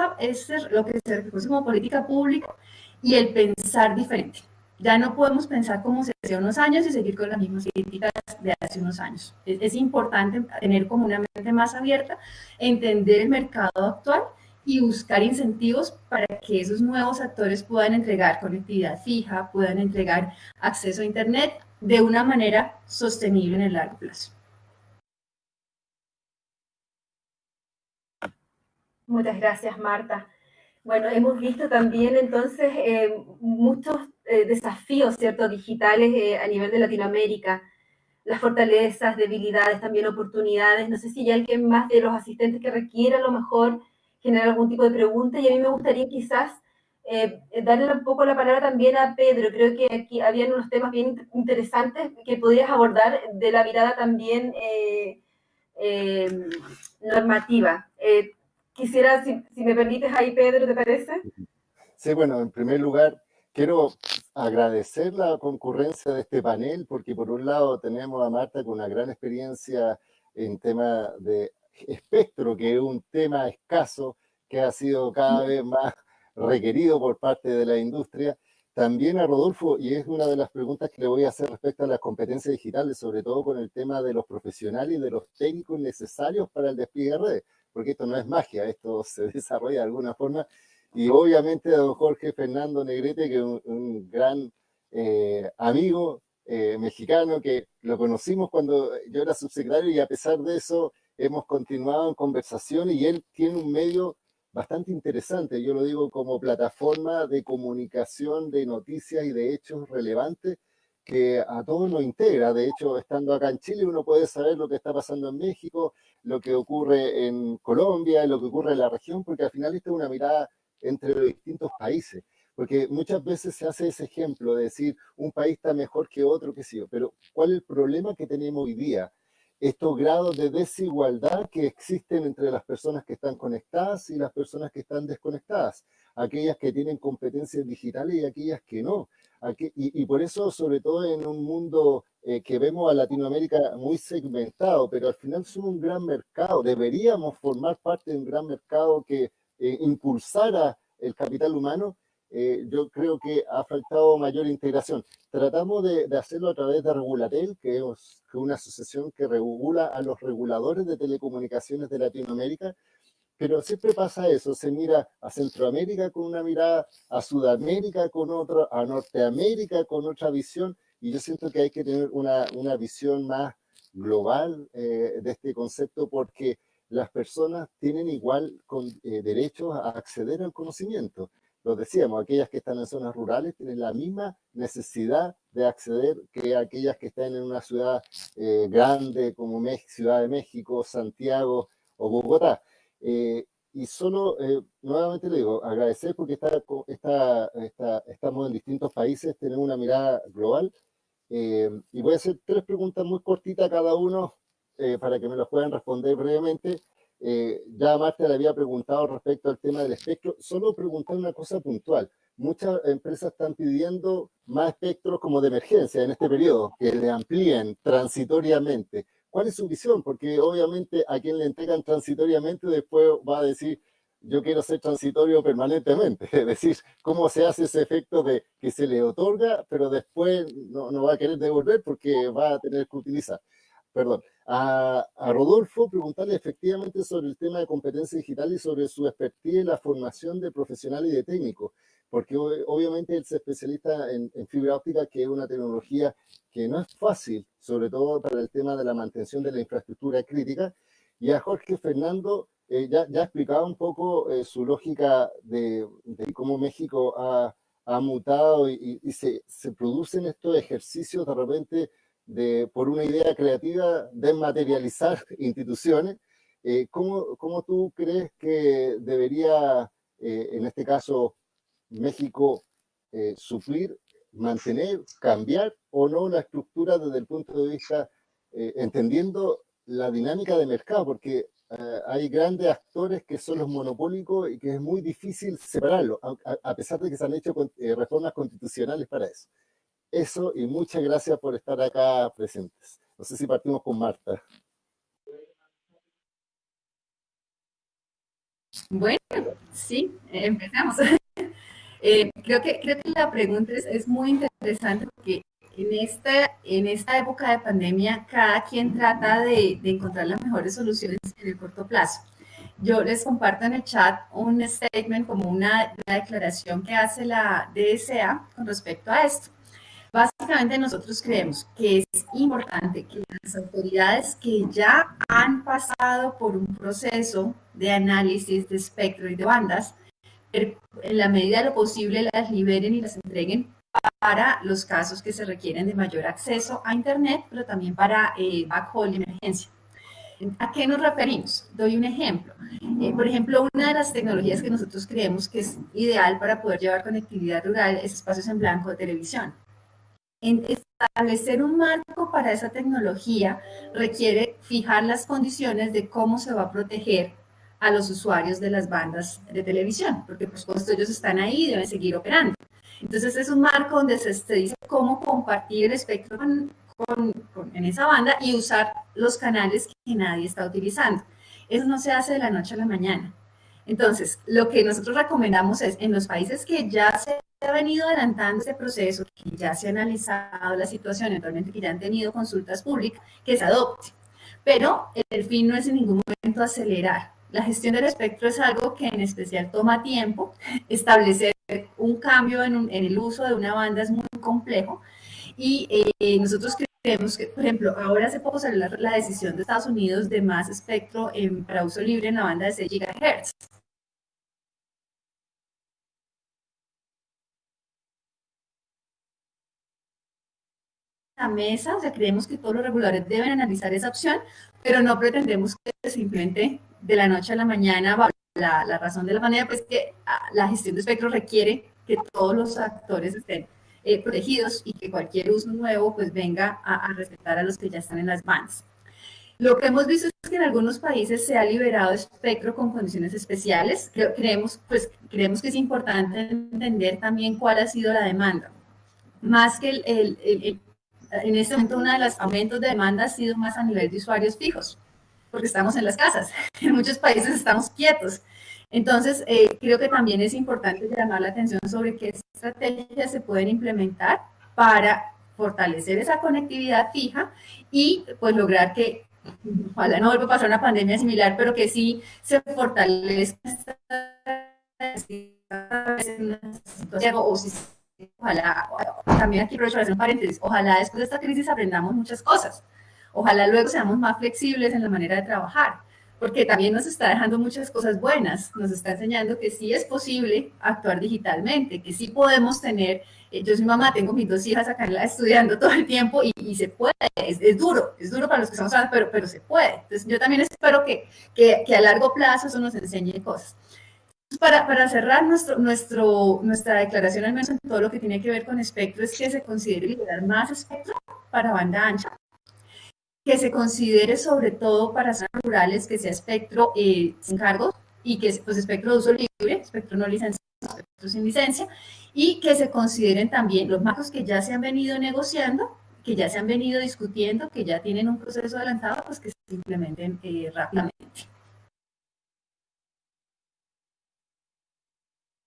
lo que se reconoce como política pública y el pensar diferente. Ya no podemos pensar como se hacía unos años y seguir con las mismas políticas de hace unos años. Es importante tener como una mente más abierta, entender el mercado actual y buscar incentivos para que esos nuevos actores puedan entregar conectividad fija, puedan entregar acceso a Internet de una manera sostenible en el largo plazo. Muchas gracias, Marta. Bueno, hemos visto también entonces muchos desafíos, ¿cierto?, digitales a nivel de Latinoamérica, las fortalezas, debilidades, también oportunidades. No sé si hay alguien más de los asistentes que requiera a lo mejor generar algún tipo de pregunta, y a mí me gustaría quizás darle un poco la palabra también a Pedro. Creo que aquí habían unos temas bien interesantes que podrías abordar de la mirada también normativa. Quisiera, si me permites ahí, Pedro, ¿te parece? Sí, bueno, en primer lugar, quiero agradecer la concurrencia de este panel, porque por un lado tenemos a Marta con una gran experiencia en tema de espectro, que es un tema escaso, que ha sido cada vez más requerido por parte de la industria, también a Rodolfo, y es una de las preguntas que le voy a hacer respecto a las competencias digitales, sobre todo con el tema de los profesionales y de los técnicos necesarios para el despliegue de redes, porque esto no es magia, esto se desarrolla de alguna forma. Y obviamente don Jorge Fernando Negrete, que es un gran amigo mexicano, que lo conocimos cuando yo era subsecretario, y a pesar de eso hemos continuado en conversaciones, y él tiene un medio bastante interesante, yo lo digo como plataforma de comunicación de noticias y de hechos relevantes que a todos nos integra. De hecho, estando acá en Chile uno puede saber lo que está pasando en México, lo que ocurre en Colombia, lo que ocurre en la región, porque al final esta es una mirada entre los distintos países. Porque muchas veces se hace ese ejemplo de decir un país está mejor que otro, qué sé yo, pero ¿cuál es el problema que tenemos hoy día? Estos grados de desigualdad que existen entre las personas que están conectadas y las personas que están desconectadas, aquellas que tienen competencias digitales y aquellas que no. Y por eso, sobre todo en un mundo que vemos a Latinoamérica muy segmentado, pero al final somos un gran mercado, deberíamos formar parte de un gran mercado que impulsara el capital humano. Yo creo que ha faltado mayor integración. Tratamos de hacerlo a través de Regulatel, que es una asociación que regula a los reguladores de telecomunicaciones de Latinoamérica, pero siempre pasa eso, se mira a Centroamérica con una mirada, a Sudamérica con otra, a Norteamérica con otra visión, y yo siento que hay que tener una visión más global de este concepto, porque las personas tienen igual derechos a acceder al conocimiento. Lo decíamos, aquellas que están en zonas rurales tienen la misma necesidad de acceder que aquellas que están en una ciudad grande como Ciudad de México, Santiago o Bogotá. Y solo, nuevamente le digo, agradecer porque estamos en distintos países, tenemos una mirada global. Y voy a hacer 3 preguntas muy cortitas a cada uno para que me las puedan responder brevemente. Ya Marta le había preguntado respecto al tema del espectro, solo preguntar una cosa puntual. Muchas empresas están pidiendo más espectros como de emergencia en este periodo, que le amplíen transitoriamente. ¿Cuál es su visión? Porque obviamente a quien le entregan transitoriamente después va a decir, yo quiero ser transitorio permanentemente. Es decir, ¿cómo se hace ese efecto de que se le otorga, pero después no va a querer devolver porque va a tener que utilizar? Perdón. A Rodolfo, preguntarle efectivamente sobre el tema de competencia digital y sobre su expertise en la formación de profesionales y de técnicos, porque obviamente él se especializa en fibra óptica, que es una tecnología que no es fácil, sobre todo para el tema de la mantención de la infraestructura crítica. Y a Jorge Fernando, ya explicaba un poco su lógica de cómo México ha mutado y se producen estos ejercicios de repente por una idea creativa, desmaterializar instituciones. ¿Cómo tú crees que debería, en este caso, México suplir, mantener, cambiar o no la estructura desde el punto de vista, entendiendo la dinámica de mercado? Porque hay grandes actores que son los monopólicos y que es muy difícil separarlos, a pesar de que se han hecho reformas constitucionales para eso. Eso, y muchas gracias por estar acá presentes. No sé si partimos con Marta. Bueno, sí, empezamos. Creo que la pregunta es muy interesante porque en esta época de pandemia cada quien trata de encontrar las mejores soluciones en el corto plazo. Yo les comparto en el chat un statement como una declaración que hace la DSA con respecto a esto. Básicamente nosotros creemos que es importante que las autoridades que ya han pasado por un proceso de análisis de espectro y de bandas, en la medida de lo posible las liberen y las entreguen para los casos que se requieren de mayor acceso a Internet, pero también para backhaul y emergencia. ¿A qué nos referimos? Doy un ejemplo. Por ejemplo, una de las tecnologías que nosotros creemos que es ideal para poder llevar conectividad rural es espacios en blanco de televisión. Establecer un marco para esa tecnología requiere fijar las condiciones de cómo se va a proteger a los usuarios de las bandas de televisión, porque por supuesto ellos están ahí y deben seguir operando. Entonces es un marco donde se dice cómo compartir el espectro en esa banda y usar los canales que nadie está utilizando. Eso no se hace de la noche a la mañana. Entonces, lo que nosotros recomendamos es, en los países que ya se ha venido adelantando este proceso, que ya se ha analizado la situación, eventualmente que ya han tenido consultas públicas, que se adopte. Pero el fin no es en ningún momento acelerar. La gestión del espectro es algo que en especial toma tiempo. Establecer un cambio en el uso de una banda es muy complejo. Y nosotros creemos que, por ejemplo, ahora hace poco salió la decisión de Estados Unidos de más espectro para uso libre en la banda de 6 GHz. La mesa, o sea, creemos que todos los reguladores deben analizar esa opción, pero no pretendemos que simplemente de la noche a la mañana, la razón de la manera, pues que la gestión de espectro requiere que todos los actores estén protegidos y que cualquier uso nuevo pues venga a respetar a los que ya están en las bandas. Lo que hemos visto es que en algunos países se ha liberado espectro con condiciones especiales. Creemos que es importante entender también cuál ha sido la demanda. Más que en este momento uno de los aumentos de demanda ha sido más a nivel de usuarios fijos, porque estamos en las casas. En muchos países estamos quietos. Entonces, creo que también es importante llamar la atención sobre qué estrategias se pueden implementar para fortalecer esa conectividad fija y pues lograr que, ojalá no vuelva a pasar una pandemia similar, pero que sí se fortalezca esta situación, o si ojalá, también aquí aprovecho para hacer un paréntesis, ojalá después de esta crisis aprendamos muchas cosas, ojalá luego seamos más flexibles en la manera de trabajar, porque también nos está dejando muchas cosas buenas, nos está enseñando que sí es posible actuar digitalmente, que sí podemos tener, yo soy mamá, tengo mis 2 hijas acá estudiando todo el tiempo y se puede, es duro para los que estamos hablando, pero se puede. Entonces yo también espero que a largo plazo eso nos enseñe cosas. Para cerrar nuestra declaración, al menos en todo lo que tiene que ver con espectro, es que se considere liberar más espectro para banda ancha, que se considere sobre todo para zonas rurales que sea espectro sin cargos y que pues espectro de uso libre, espectro no licenciado, espectro sin licencia, y que se consideren también los marcos que ya se han venido negociando, que ya se han venido discutiendo, que ya tienen un proceso adelantado, pues que se implementen rápidamente.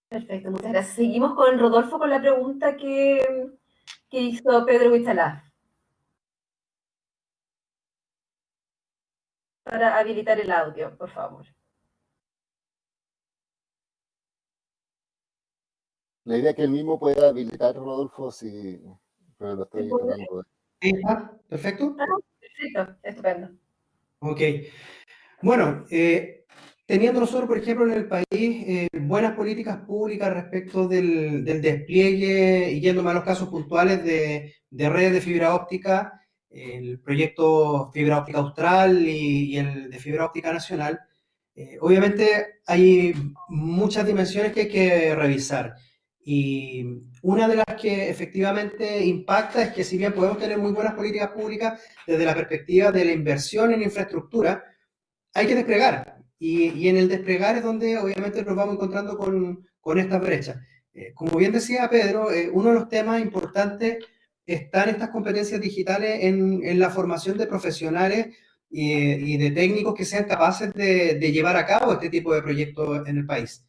Perfecto, muchas gracias. Seguimos con Rodolfo con la pregunta que hizo Pedro Huichalaf. Para habilitar el audio, por favor. La idea es que él mismo pueda habilitar, Rodolfo, si pero lo estoy tratando de... ¿Ahí está? ¿Perfecto? Perfecto, estupendo. Ok. Bueno, teniendo nosotros, por ejemplo, en el país buenas políticas públicas respecto del despliegue, y yéndome a los casos puntuales de redes de fibra óptica, el proyecto Fibra Óptica Austral y el de Fibra Óptica Nacional, obviamente hay muchas dimensiones que hay que revisar. Y una de las que efectivamente impacta es que si bien podemos tener muy buenas políticas públicas desde la perspectiva de la inversión en infraestructura, hay que desplegar. Y en el desplegar es donde obviamente nos vamos encontrando con estas brechas. Como bien decía Pedro, uno de los temas importantes están estas competencias digitales en la formación de profesionales y de técnicos que sean capaces de llevar a cabo este tipo de proyectos en el país.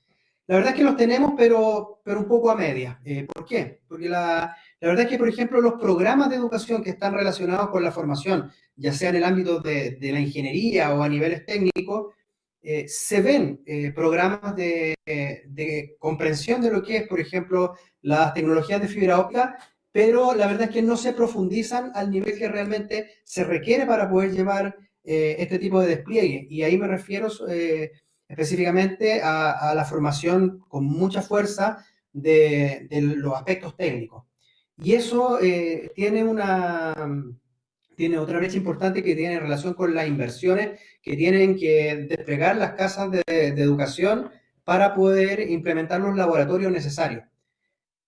La verdad es que los tenemos, pero un poco a media. ¿Por qué? Porque la verdad es que, por ejemplo, los programas de educación que están relacionados con la formación, ya sea en el ámbito de la ingeniería o a niveles técnicos, se ven programas de comprensión de lo que es, por ejemplo, las tecnologías de fibra óptica, pero la verdad es que no se profundizan al nivel que realmente se requiere para poder llevar este tipo de despliegue. Y ahí me refiero específicamente a la formación con mucha fuerza de los aspectos técnicos. Y eso tiene otra brecha importante que tiene relación con las inversiones que tienen que desplegar las casas de educación para poder implementar los laboratorios necesarios.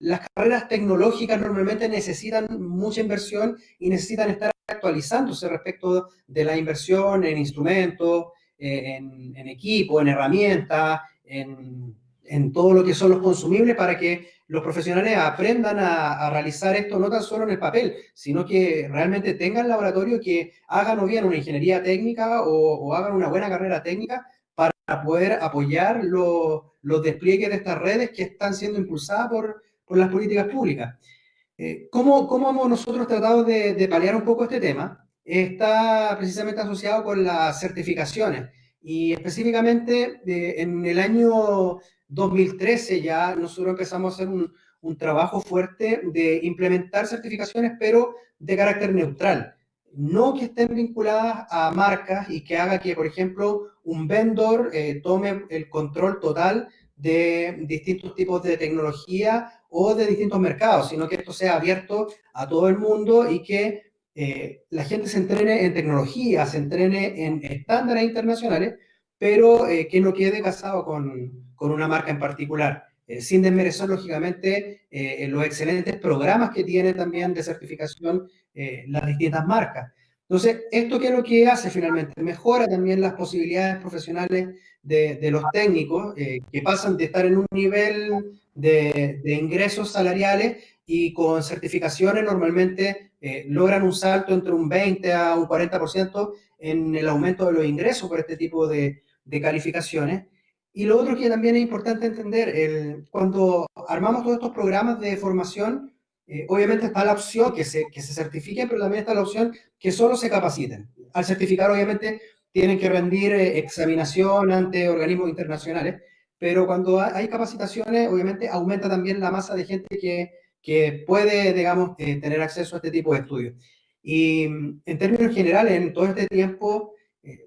Las carreras tecnológicas normalmente necesitan mucha inversión y necesitan estar actualizándose respecto de la inversión en instrumentos, en equipo, en herramientas, en todo lo que son los consumibles para que los profesionales aprendan a realizar esto no tan solo en el papel, sino que realmente tengan laboratorio, que hagan o bien una ingeniería técnica o hagan una buena carrera técnica para poder apoyar los despliegues de estas redes que están siendo impulsadas por por las políticas públicas. ¿Cómo hemos nosotros tratado de paliar un poco este tema? Está precisamente asociado con las certificaciones y específicamente en el año 2013 ya nosotros empezamos a hacer un trabajo fuerte de implementar certificaciones, pero de carácter neutral. No que estén vinculadas a marcas y que haga que, por ejemplo, un vendor tome el control total de distintos tipos de tecnología o de distintos mercados, sino que esto sea abierto a todo el mundo y que la gente se entrene en tecnología, se entrene en estándares internacionales, pero que no quede casado con una marca en particular, sin desmerecer, lógicamente, los excelentes programas que tiene también de certificación las distintas marcas. Entonces, ¿esto qué es lo que hace finalmente? Mejora también las posibilidades profesionales de los técnicos, que pasan de estar en un nivel de ingresos salariales y con certificaciones normalmente logran un salto entre un 20 a un 40% en el aumento de los ingresos por este tipo de calificaciones. Y lo otro que también es importante entender, cuando armamos todos estos programas de formación, obviamente está la opción que se certifiquen, pero también está la opción que solo se capaciten. Al certificar, obviamente, tienen que rendir examinación ante organismos internacionales, pero cuando hay capacitaciones, obviamente aumenta también la masa de gente que puede, digamos, tener acceso a este tipo de estudios. Y en términos generales, en todo este tiempo,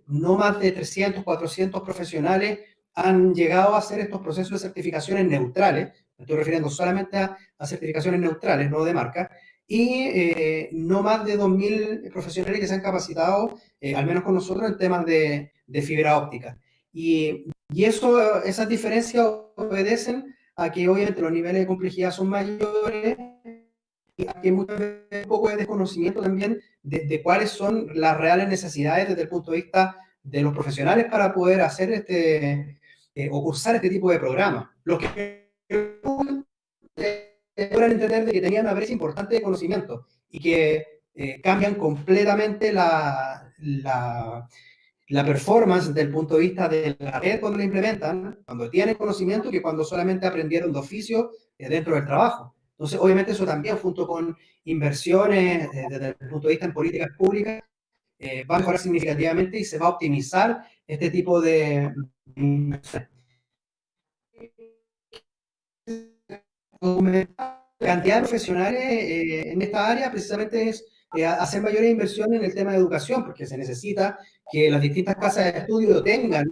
no más de 300, 400 profesionales han llegado a hacer estos procesos de certificaciones neutrales. Me estoy refiriendo solamente a certificaciones neutrales, no de marca, y no más de 2.000 profesionales que se han capacitado, al menos con nosotros, en temas de fibra óptica. Y esas diferencias obedecen a que obviamente los niveles de complejidad son mayores y a que muchas veces un poco de desconocimiento también de cuáles son las reales necesidades desde el punto de vista de los profesionales para poder hacer o cursar este tipo de programas. Los que logran entender de que tenían una brecha importante de conocimiento y que cambian completamente la performance desde el punto de vista de la red cuando la implementan, cuando tienen conocimiento, que cuando solamente aprendieron de oficio dentro del trabajo. Entonces, obviamente eso también, junto con inversiones desde el punto de vista en políticas públicas, va a mejorar significativamente y se va a optimizar este tipo de inversiones. La cantidad de profesionales en esta área precisamente es hacer mayores inversiones en el tema de educación, porque se necesita que las distintas casas de estudio tengan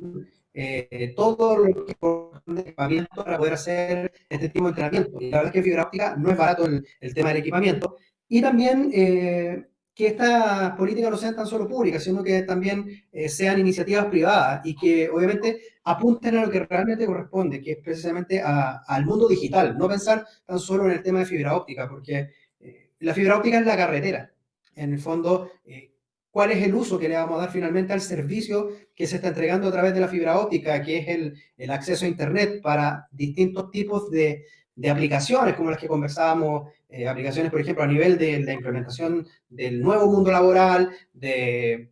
todo lo que corresponde equipamiento para poder hacer este tipo de entrenamiento. Y la verdad es que fibra óptica no es barato el tema del equipamiento. Y también que estas políticas no sean tan solo públicas, sino que también sean iniciativas privadas y que obviamente apunten a lo que realmente corresponde, que es precisamente al mundo digital, no pensar tan solo en el tema de fibra óptica, porque la fibra óptica es la carretera. En el fondo, ¿cuál es el uso que le vamos a dar finalmente al servicio que se está entregando a través de la fibra óptica, que es el acceso a Internet para distintos tipos de aplicaciones, como las que conversábamos, aplicaciones, por ejemplo, a nivel de la implementación del nuevo mundo laboral, de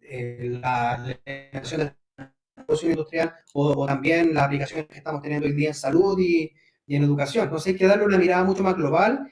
la implementación de la revolución industrial, o también las aplicaciones que estamos teniendo hoy día en salud y en educación? Entonces hay que darle una mirada mucho más global,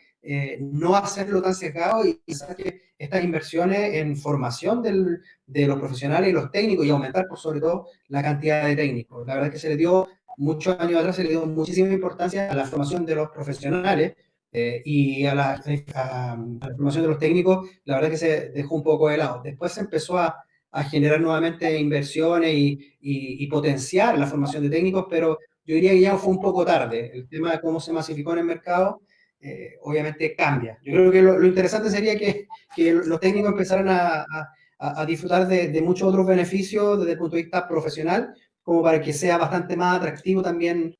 no hacerlo tan sesgado y pensar que estas inversiones en formación de los profesionales y los técnicos y aumentar, por sobre todo, la cantidad de técnicos. La verdad es que se le dio, muchos años atrás, se le dio muchísima importancia a la formación de los profesionales y a la formación de los técnicos. La verdad es que se dejó un poco de lado. Después se empezó a generar nuevamente inversiones y potenciar la formación de técnicos, pero yo diría que ya fue un poco tarde. El tema de cómo se masificó en el mercado obviamente cambia. Yo creo que lo interesante sería que los técnicos empezaran a disfrutar de muchos otros beneficios desde el punto de vista profesional, como para que sea bastante más atractivo también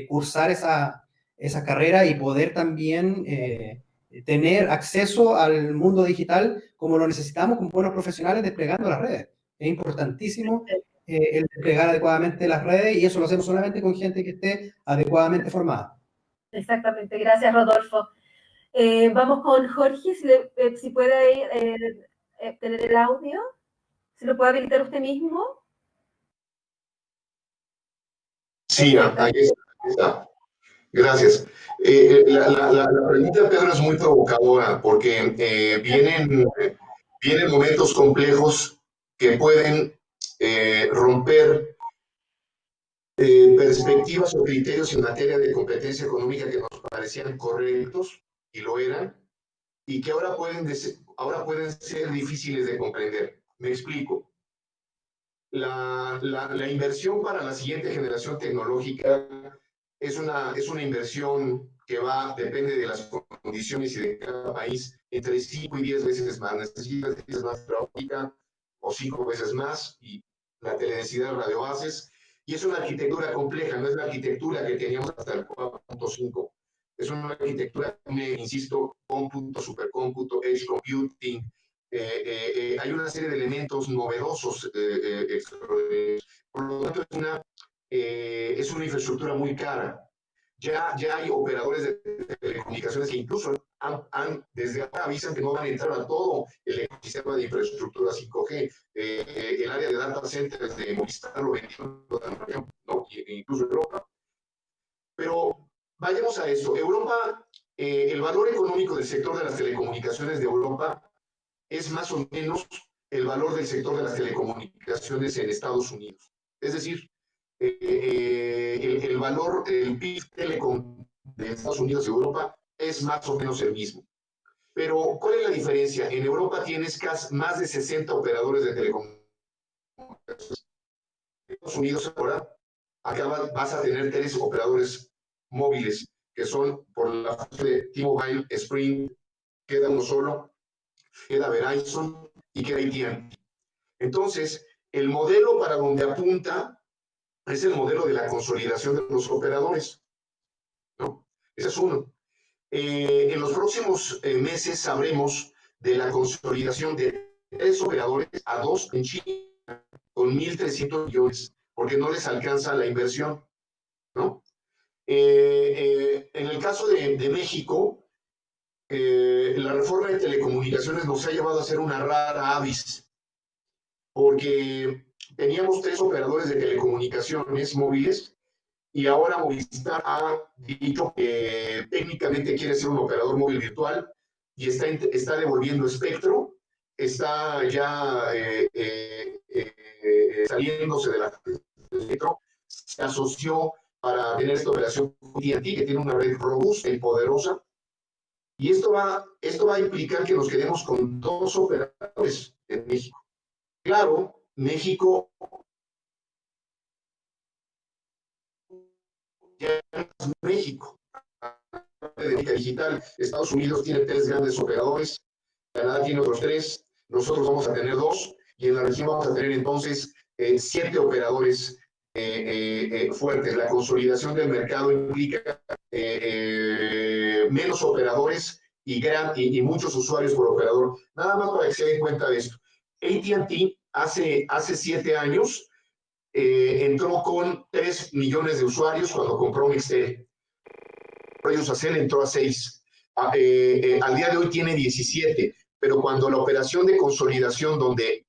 cursar esa carrera y poder también tener acceso al mundo digital como lo necesitamos con buenos profesionales desplegando las redes. Es importantísimo el desplegar adecuadamente las redes y eso lo hacemos solamente con gente que esté adecuadamente formada. Exactamente, gracias Rodolfo. Vamos con Jorge, si puede tener el audio, si lo puede habilitar usted mismo. Sí, ahí está. Gracias. La pregunta de Pedro es muy provocadora porque vienen momentos complejos que pueden romper perspectivas o criterios en materia de competencia económica que nos parecían correctos y lo eran, y que ahora pueden ser difíciles de comprender. Me explico. La inversión para la siguiente generación tecnológica es una inversión que depende de las condiciones y de cada país, entre 5 y 10 veces más. Necesitas 10 veces más óptica o 5 veces más, y la teledensidad de radiobases. Y es una arquitectura compleja, no es la arquitectura que teníamos hasta el 4.5. Es una arquitectura, insisto, cómputo, supercómputo, edge computing. Hay una serie de elementos novedosos, por lo tanto es una infraestructura muy cara. Ya hay operadores de telecomunicaciones que incluso desde ahora avisan que no van a entrar a todo el ecosistema de infraestructura 5G. El área de data centers de Movistar lo vendieron, ¿no? Incluso Europa. Pero vayamos a eso. Europa, el valor económico del sector de las telecomunicaciones de Europa es más o menos el valor del sector de las telecomunicaciones en Estados Unidos. Es decir, el valor, el PIB telecom de Estados Unidos y Europa es más o menos el mismo. Pero, ¿cuál es la diferencia? En Europa tienes más de 60 operadores de telecomunicaciones. En Estados Unidos ahora vas a tener 3 operadores móviles, que son por la parte de T-Mobile, Sprint, queda uno solo, queda Verizon y queda AT&T. Entonces, el modelo para donde apunta es el modelo de la consolidación de los operadores, ¿no? Ese es uno. En los próximos meses sabremos de la consolidación de 3 operadores a 2 en China, con 1.300 millones, porque no les alcanza la inversión, ¿no? En el caso de México, la reforma de telecomunicaciones nos ha llevado a hacer una rara avis, porque teníamos 3 operadores de telecomunicaciones móviles y ahora Movistar ha dicho que técnicamente quiere ser un operador móvil virtual y está devolviendo espectro, está ya saliéndose de la espectro, se asoció para tener esta operación con AT&T, que tiene una red robusta y poderosa, y esto va a implicar que nos quedemos con 2 operadores en México. Claro, México ya es México. De digital, Estados Unidos tiene 3 grandes operadores, Canadá tiene otros 3, nosotros vamos a tener 2, y en la región vamos a tener entonces 7 operadores fuertes. La consolidación del mercado implica menos operadores y muchos usuarios por operador. Nada más para que se den cuenta de esto. AT&T hace 7 años entró con 3 millones de usuarios cuando compró Nextel. Rayos entró a 6. Al día de hoy tiene 17, pero cuando la operación de consolidación donde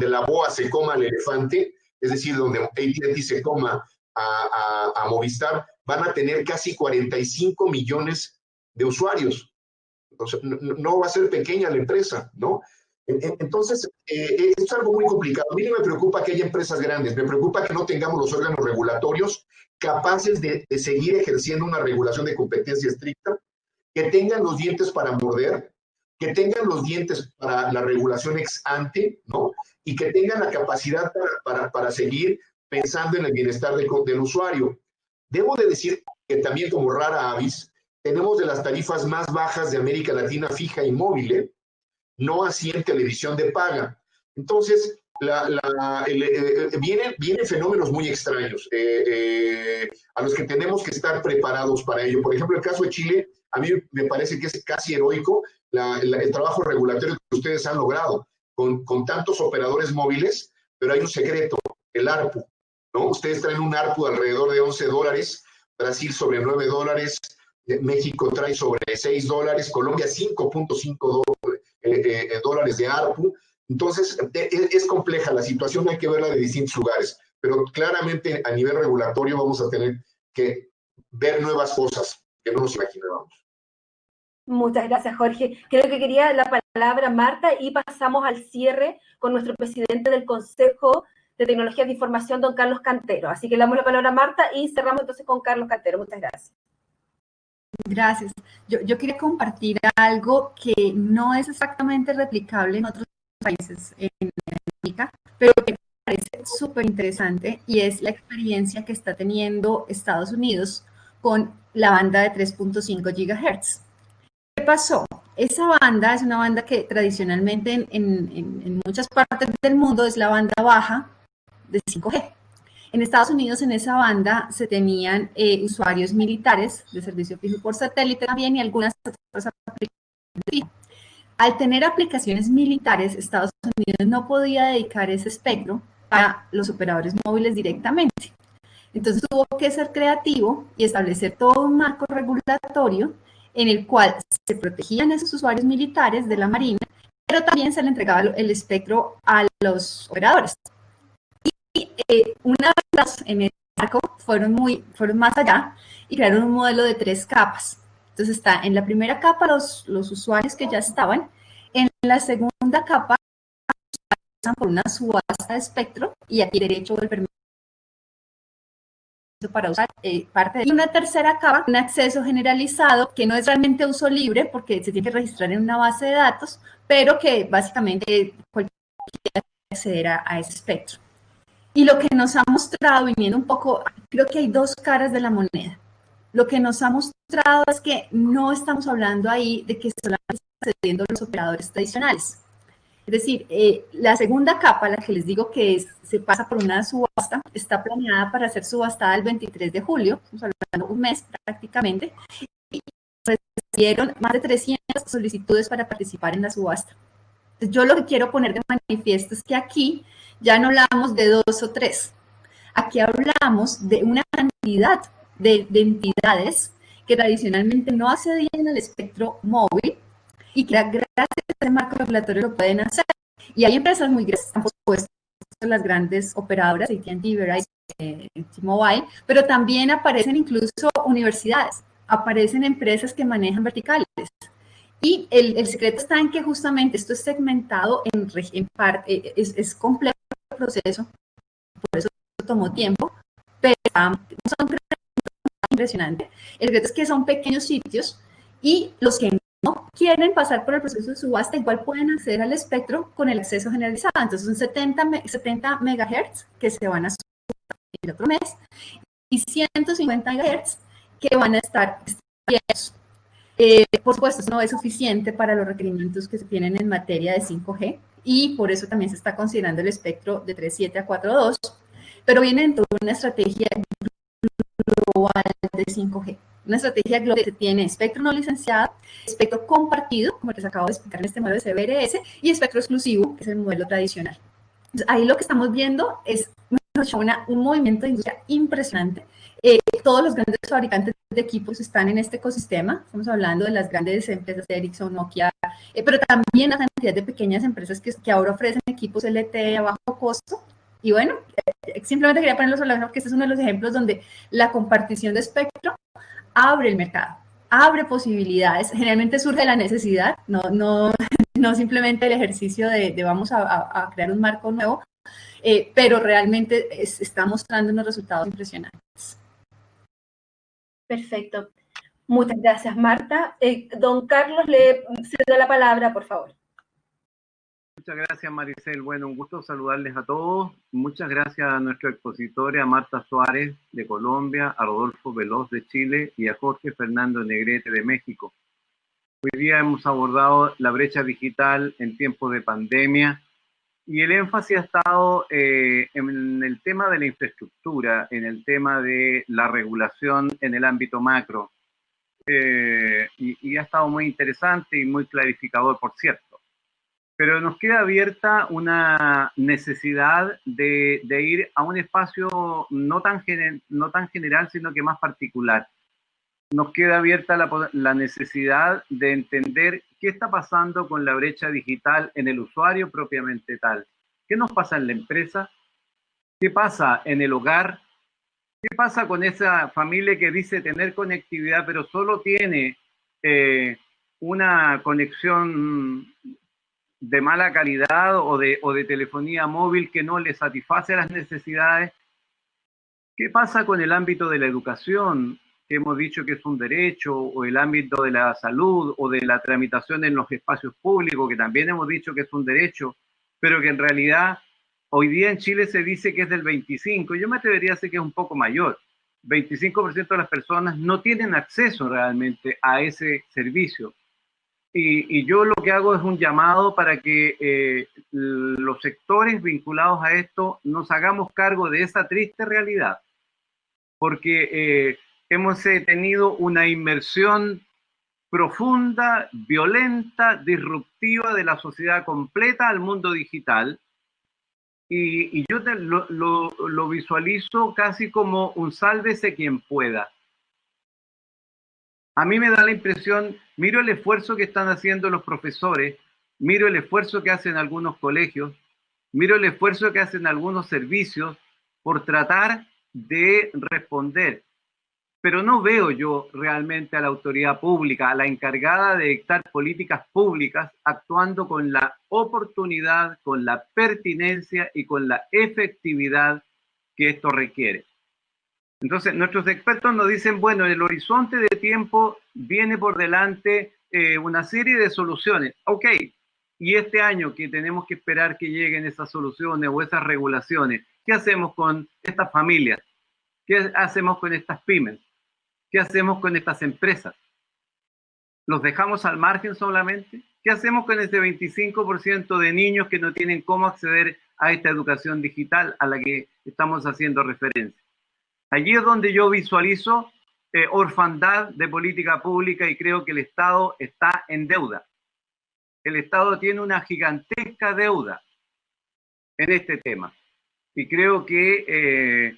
la boa se coma al elefante, es decir, donde AT&T se coma a Movistar, van a tener casi 45 millones de usuarios. Entonces, no va a ser pequeña la empresa, ¿no? Entonces, es algo muy complicado. A mí no me preocupa que haya empresas grandes, me preocupa que no tengamos los órganos regulatorios capaces de seguir ejerciendo una regulación de competencia estricta, que tengan los dientes para morder, que tengan los dientes para la regulación ex ante, ¿no? Y que tengan la capacidad para seguir pensando en el bienestar del usuario. Debo de decir que también, como rara avis, tenemos de las tarifas más bajas de América Latina fija y móvil, no así en televisión de paga. Entonces, vienen fenómenos muy extraños a los que tenemos que estar preparados para ello. Por ejemplo, el caso de Chile, a mí me parece que es casi heroico el trabajo regulatorio que ustedes han logrado con tantos operadores móviles, pero hay un secreto, el ARPU, ¿no? Ustedes traen un ARPU alrededor de $11, Brasil sobre $9, México trae sobre $6, Colombia $5.5 dólares de ARPU. Entonces, es compleja la situación, hay que verla de distintos lugares, pero claramente a nivel regulatorio vamos a tener que ver nuevas cosas que no nos imaginábamos. Muchas gracias, Jorge. Creo que quería la palabra Marta y pasamos al cierre con nuestro presidente del Consejo de Tecnologías de Información, don Carlos Cantero. Así que le damos la palabra a Marta y cerramos entonces con Carlos Cantero. Muchas gracias. Gracias. Yo quería compartir algo que no es exactamente replicable en otros países en América, pero que me parece súper interesante y es la experiencia que está teniendo Estados Unidos con la banda de 3.5 GHz. ¿Qué pasó? Esa banda es una banda que tradicionalmente en muchas partes del mundo es la banda baja de 5G. En Estados Unidos, en esa banda, se tenían usuarios militares de servicio fijo por satélite también y algunas otras aplicaciones. Al tener aplicaciones militares, Estados Unidos no podía dedicar ese espectro para los operadores móviles directamente. Entonces tuvo que ser creativo y establecer todo un marco regulatorio en el cual se protegían esos usuarios militares de la Marina, pero también se le entregaba el espectro a los operadores. Y una vez en el marco fueron más allá y crearon un modelo de 3 capas. Entonces está en la primera capa los usuarios que ya estaban, en la segunda capa pasan por una subasta de espectro y aquí derecho o el permiso para usar parte de una tercera capa, un acceso generalizado que no es realmente uso libre porque se tiene que registrar en una base de datos, pero que básicamente cualquiera puede acceder a ese espectro. Y lo que nos ha mostrado, viniendo un poco, creo que hay 2 caras de la moneda. Lo que nos ha mostrado es que no estamos hablando ahí de que solamente están accediendo los operadores tradicionales. Es decir, la segunda capa, la que les digo que se pasa por una subasta, está planeada para ser subastada el 23 de julio, estamos hablando de un mes prácticamente, y recibieron más de 300 solicitudes para participar en la subasta. Entonces, yo lo que quiero poner de manifiesto es que aquí ya no hablamos de 2 o 3, aquí hablamos de una cantidad de entidades que tradicionalmente no accedían al espectro móvil y que gracias a este marco regulatorio lo pueden hacer. Y hay empresas muy grandes, por supuesto, las grandes operadoras, AT&T, Verizon, T-Mobile, pero también aparecen incluso universidades, aparecen empresas que manejan verticales. Y el secreto está en que justamente esto es segmentado en parte, es complejo el proceso, por eso tomó tiempo, pero son impresionante. El secreto es que son pequeños sitios y los que no quieren pasar por el proceso de subasta igual pueden acceder al espectro con el acceso generalizado. Entonces son 70 MHz que se van a subastar el otro mes y 150 MHz que van a estar abiertos. Por supuesto, eso no es suficiente para los requerimientos que se tienen en materia de 5G y por eso también se está considerando el espectro de 3.7 a 4.2, pero viene dentro de una estrategia global de 5G. Una estrategia global que tiene espectro no licenciado, espectro compartido, como les acabo de explicar en este modelo de CBRS, y espectro exclusivo, que es el modelo tradicional. Entonces, ahí lo que estamos viendo es un movimiento de industria impresionante. Todos los grandes fabricantes de equipos están en este ecosistema. Estamos hablando de las grandes empresas de Ericsson, Nokia, pero también la cantidad de pequeñas empresas que ahora ofrecen equipos LTE a bajo costo. Y bueno, simplemente quería ponerlos a la mesa porque este es uno de los ejemplos donde la compartición de espectro abre el mercado, abre posibilidades. Generalmente surge la necesidad, no simplemente el ejercicio de vamos a crear un marco nuevo, pero realmente está mostrando unos resultados impresionantes. Perfecto. Muchas gracias, Marta. Don Carlos, le cedo la palabra, por favor. Muchas gracias, Maricel. Bueno, un gusto saludarles a todos. Muchas gracias a nuestros expositores, a Marta Suárez de Colombia, a Rodolfo Veloz de Chile y a Jorge Fernando Negrete de México. Hoy día hemos abordado la brecha digital en tiempos de pandemia y el énfasis ha estado en el tema de la infraestructura, en el tema de la regulación en el ámbito macro. Y ha estado muy interesante y muy clarificador, por cierto. Pero nos queda abierta una necesidad de ir a un espacio no tan general, sino que más particular. Nos queda abierta la necesidad de entender qué está pasando con la brecha digital en el usuario propiamente tal. ¿Qué nos pasa en la empresa? ¿Qué pasa en el hogar? ¿Qué pasa con esa familia que dice tener conectividad, pero solo tiene una conexión de mala calidad o de telefonía móvil que no le satisface las necesidades? ¿Qué pasa con el ámbito de la educación, que hemos dicho que es un derecho, o el ámbito de la salud o de la tramitación en los espacios públicos, que también hemos dicho que es un derecho, pero que en realidad hoy día en Chile se dice que es del 25%? Yo me atrevería a decir que es un poco mayor. 25% de las personas no tienen acceso realmente a ese servicio. Y yo lo que hago es un llamado para que los sectores vinculados a esto nos hagamos cargo de esa triste realidad, porque hemos tenido una inmersión profunda, violenta, disruptiva de la sociedad completa al mundo digital, y yo lo visualizo casi como un sálvese quien pueda. A mí me da la impresión, miro el esfuerzo que están haciendo los profesores, miro el esfuerzo que hacen algunos colegios, miro el esfuerzo que hacen algunos servicios por tratar de responder, pero no veo yo realmente a la autoridad pública, a la encargada de dictar políticas públicas, actuando con la oportunidad, con la pertinencia y con la efectividad que esto requiere. Entonces, nuestros expertos nos dicen, bueno, en el horizonte de tiempo viene por delante una serie de soluciones. Ok, y este año que tenemos que esperar que lleguen esas soluciones o esas regulaciones, ¿qué hacemos con estas familias? ¿Qué hacemos con estas pymes? ¿Qué hacemos con estas empresas? ¿Los dejamos al margen solamente? ¿Qué hacemos con ese 25% de niños que no tienen cómo acceder a esta educación digital a la que estamos haciendo referencia? Allí es donde yo visualizo orfandad de política pública, y creo que el Estado está en deuda. El Estado tiene una gigantesca deuda en este tema. Y creo que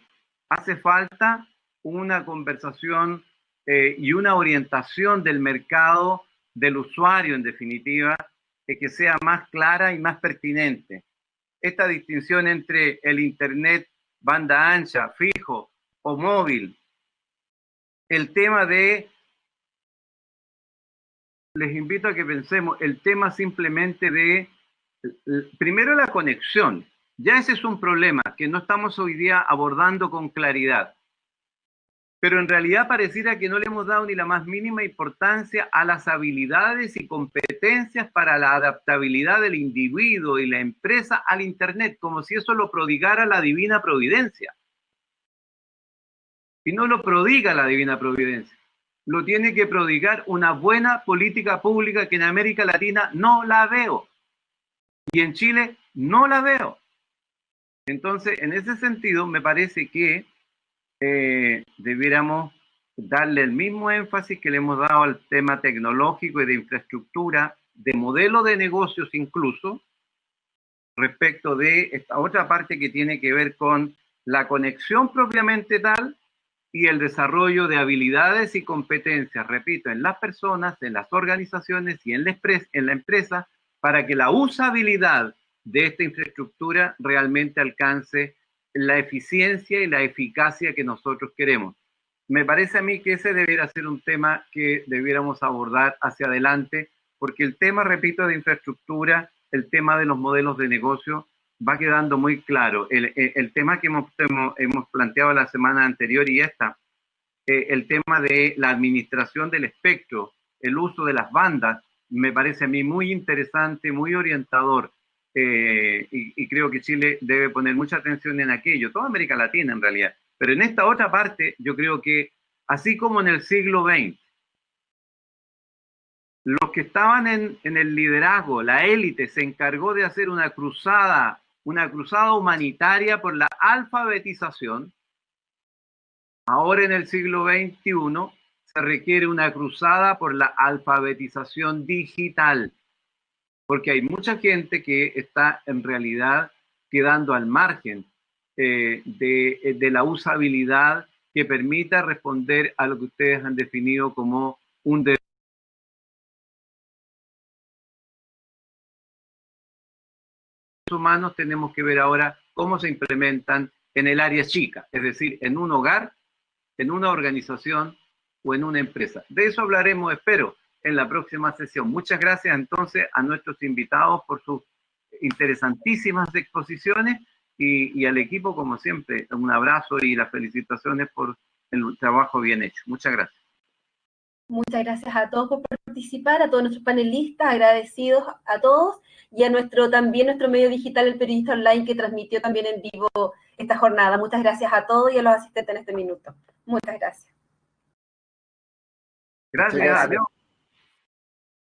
hace falta una conversación y una orientación del mercado, del usuario en definitiva, que sea más clara y más pertinente. Esta distinción entre el Internet, banda ancha, fijo o móvil, el tema de, les invito a que pensemos, el tema simplemente de, primero la conexión. Ya ese es un problema que no estamos hoy día abordando con claridad. Pero en realidad pareciera que no le hemos dado ni la más mínima importancia a las habilidades y competencias para la adaptabilidad del individuo y la empresa al Internet, como si eso lo prodigara la divina providencia. Y no lo prodiga la divina providencia. Lo tiene que prodigar una buena política pública que en América Latina no la veo. Y en Chile no la veo. Entonces, en ese sentido, me parece que debiéramos darle el mismo énfasis que le hemos dado al tema tecnológico y de infraestructura, de modelo de negocios incluso, respecto de esta otra parte que tiene que ver con la conexión propiamente tal y el desarrollo de habilidades y competencias, repito, en las personas, en las organizaciones y en la empresa, para que la usabilidad de esta infraestructura realmente alcance la eficiencia y la eficacia que nosotros queremos. Me parece a mí que ese debería ser un tema que debiéramos abordar hacia adelante, porque el tema, repito, de infraestructura, el tema de los modelos de negocio, va quedando muy claro. El tema que hemos planteado la semana anterior y esta, el tema de la administración del espectro, el uso de las bandas, me parece a mí muy interesante, muy orientador, y creo que Chile debe poner mucha atención en aquello, toda América Latina en realidad. Pero en esta otra parte, yo creo que, así como en el siglo XX, los que estaban en el liderazgo, la élite, se encargó de hacer una cruzada humanitaria por la alfabetización. Ahora en el siglo XXI se requiere una cruzada por la alfabetización digital, porque hay mucha gente que está en realidad quedando al margen de la usabilidad que permita responder a lo que ustedes han definido como un derecho. Humanos tenemos que ver ahora cómo se implementan en el área chica, es decir, en un hogar, en una organización o en una empresa. De eso hablaremos, espero, en la próxima sesión. Muchas gracias entonces a nuestros invitados por sus interesantísimas exposiciones y al equipo, como siempre, un abrazo y las felicitaciones por el trabajo bien hecho. Muchas gracias. Muchas gracias a todos por participar, a todos nuestros panelistas, agradecidos a todos, y a también nuestro medio digital, El Periodista Online, que transmitió también en vivo esta jornada. Muchas gracias a todos y a los asistentes en este minuto. Muchas gracias. Gracias, adiós.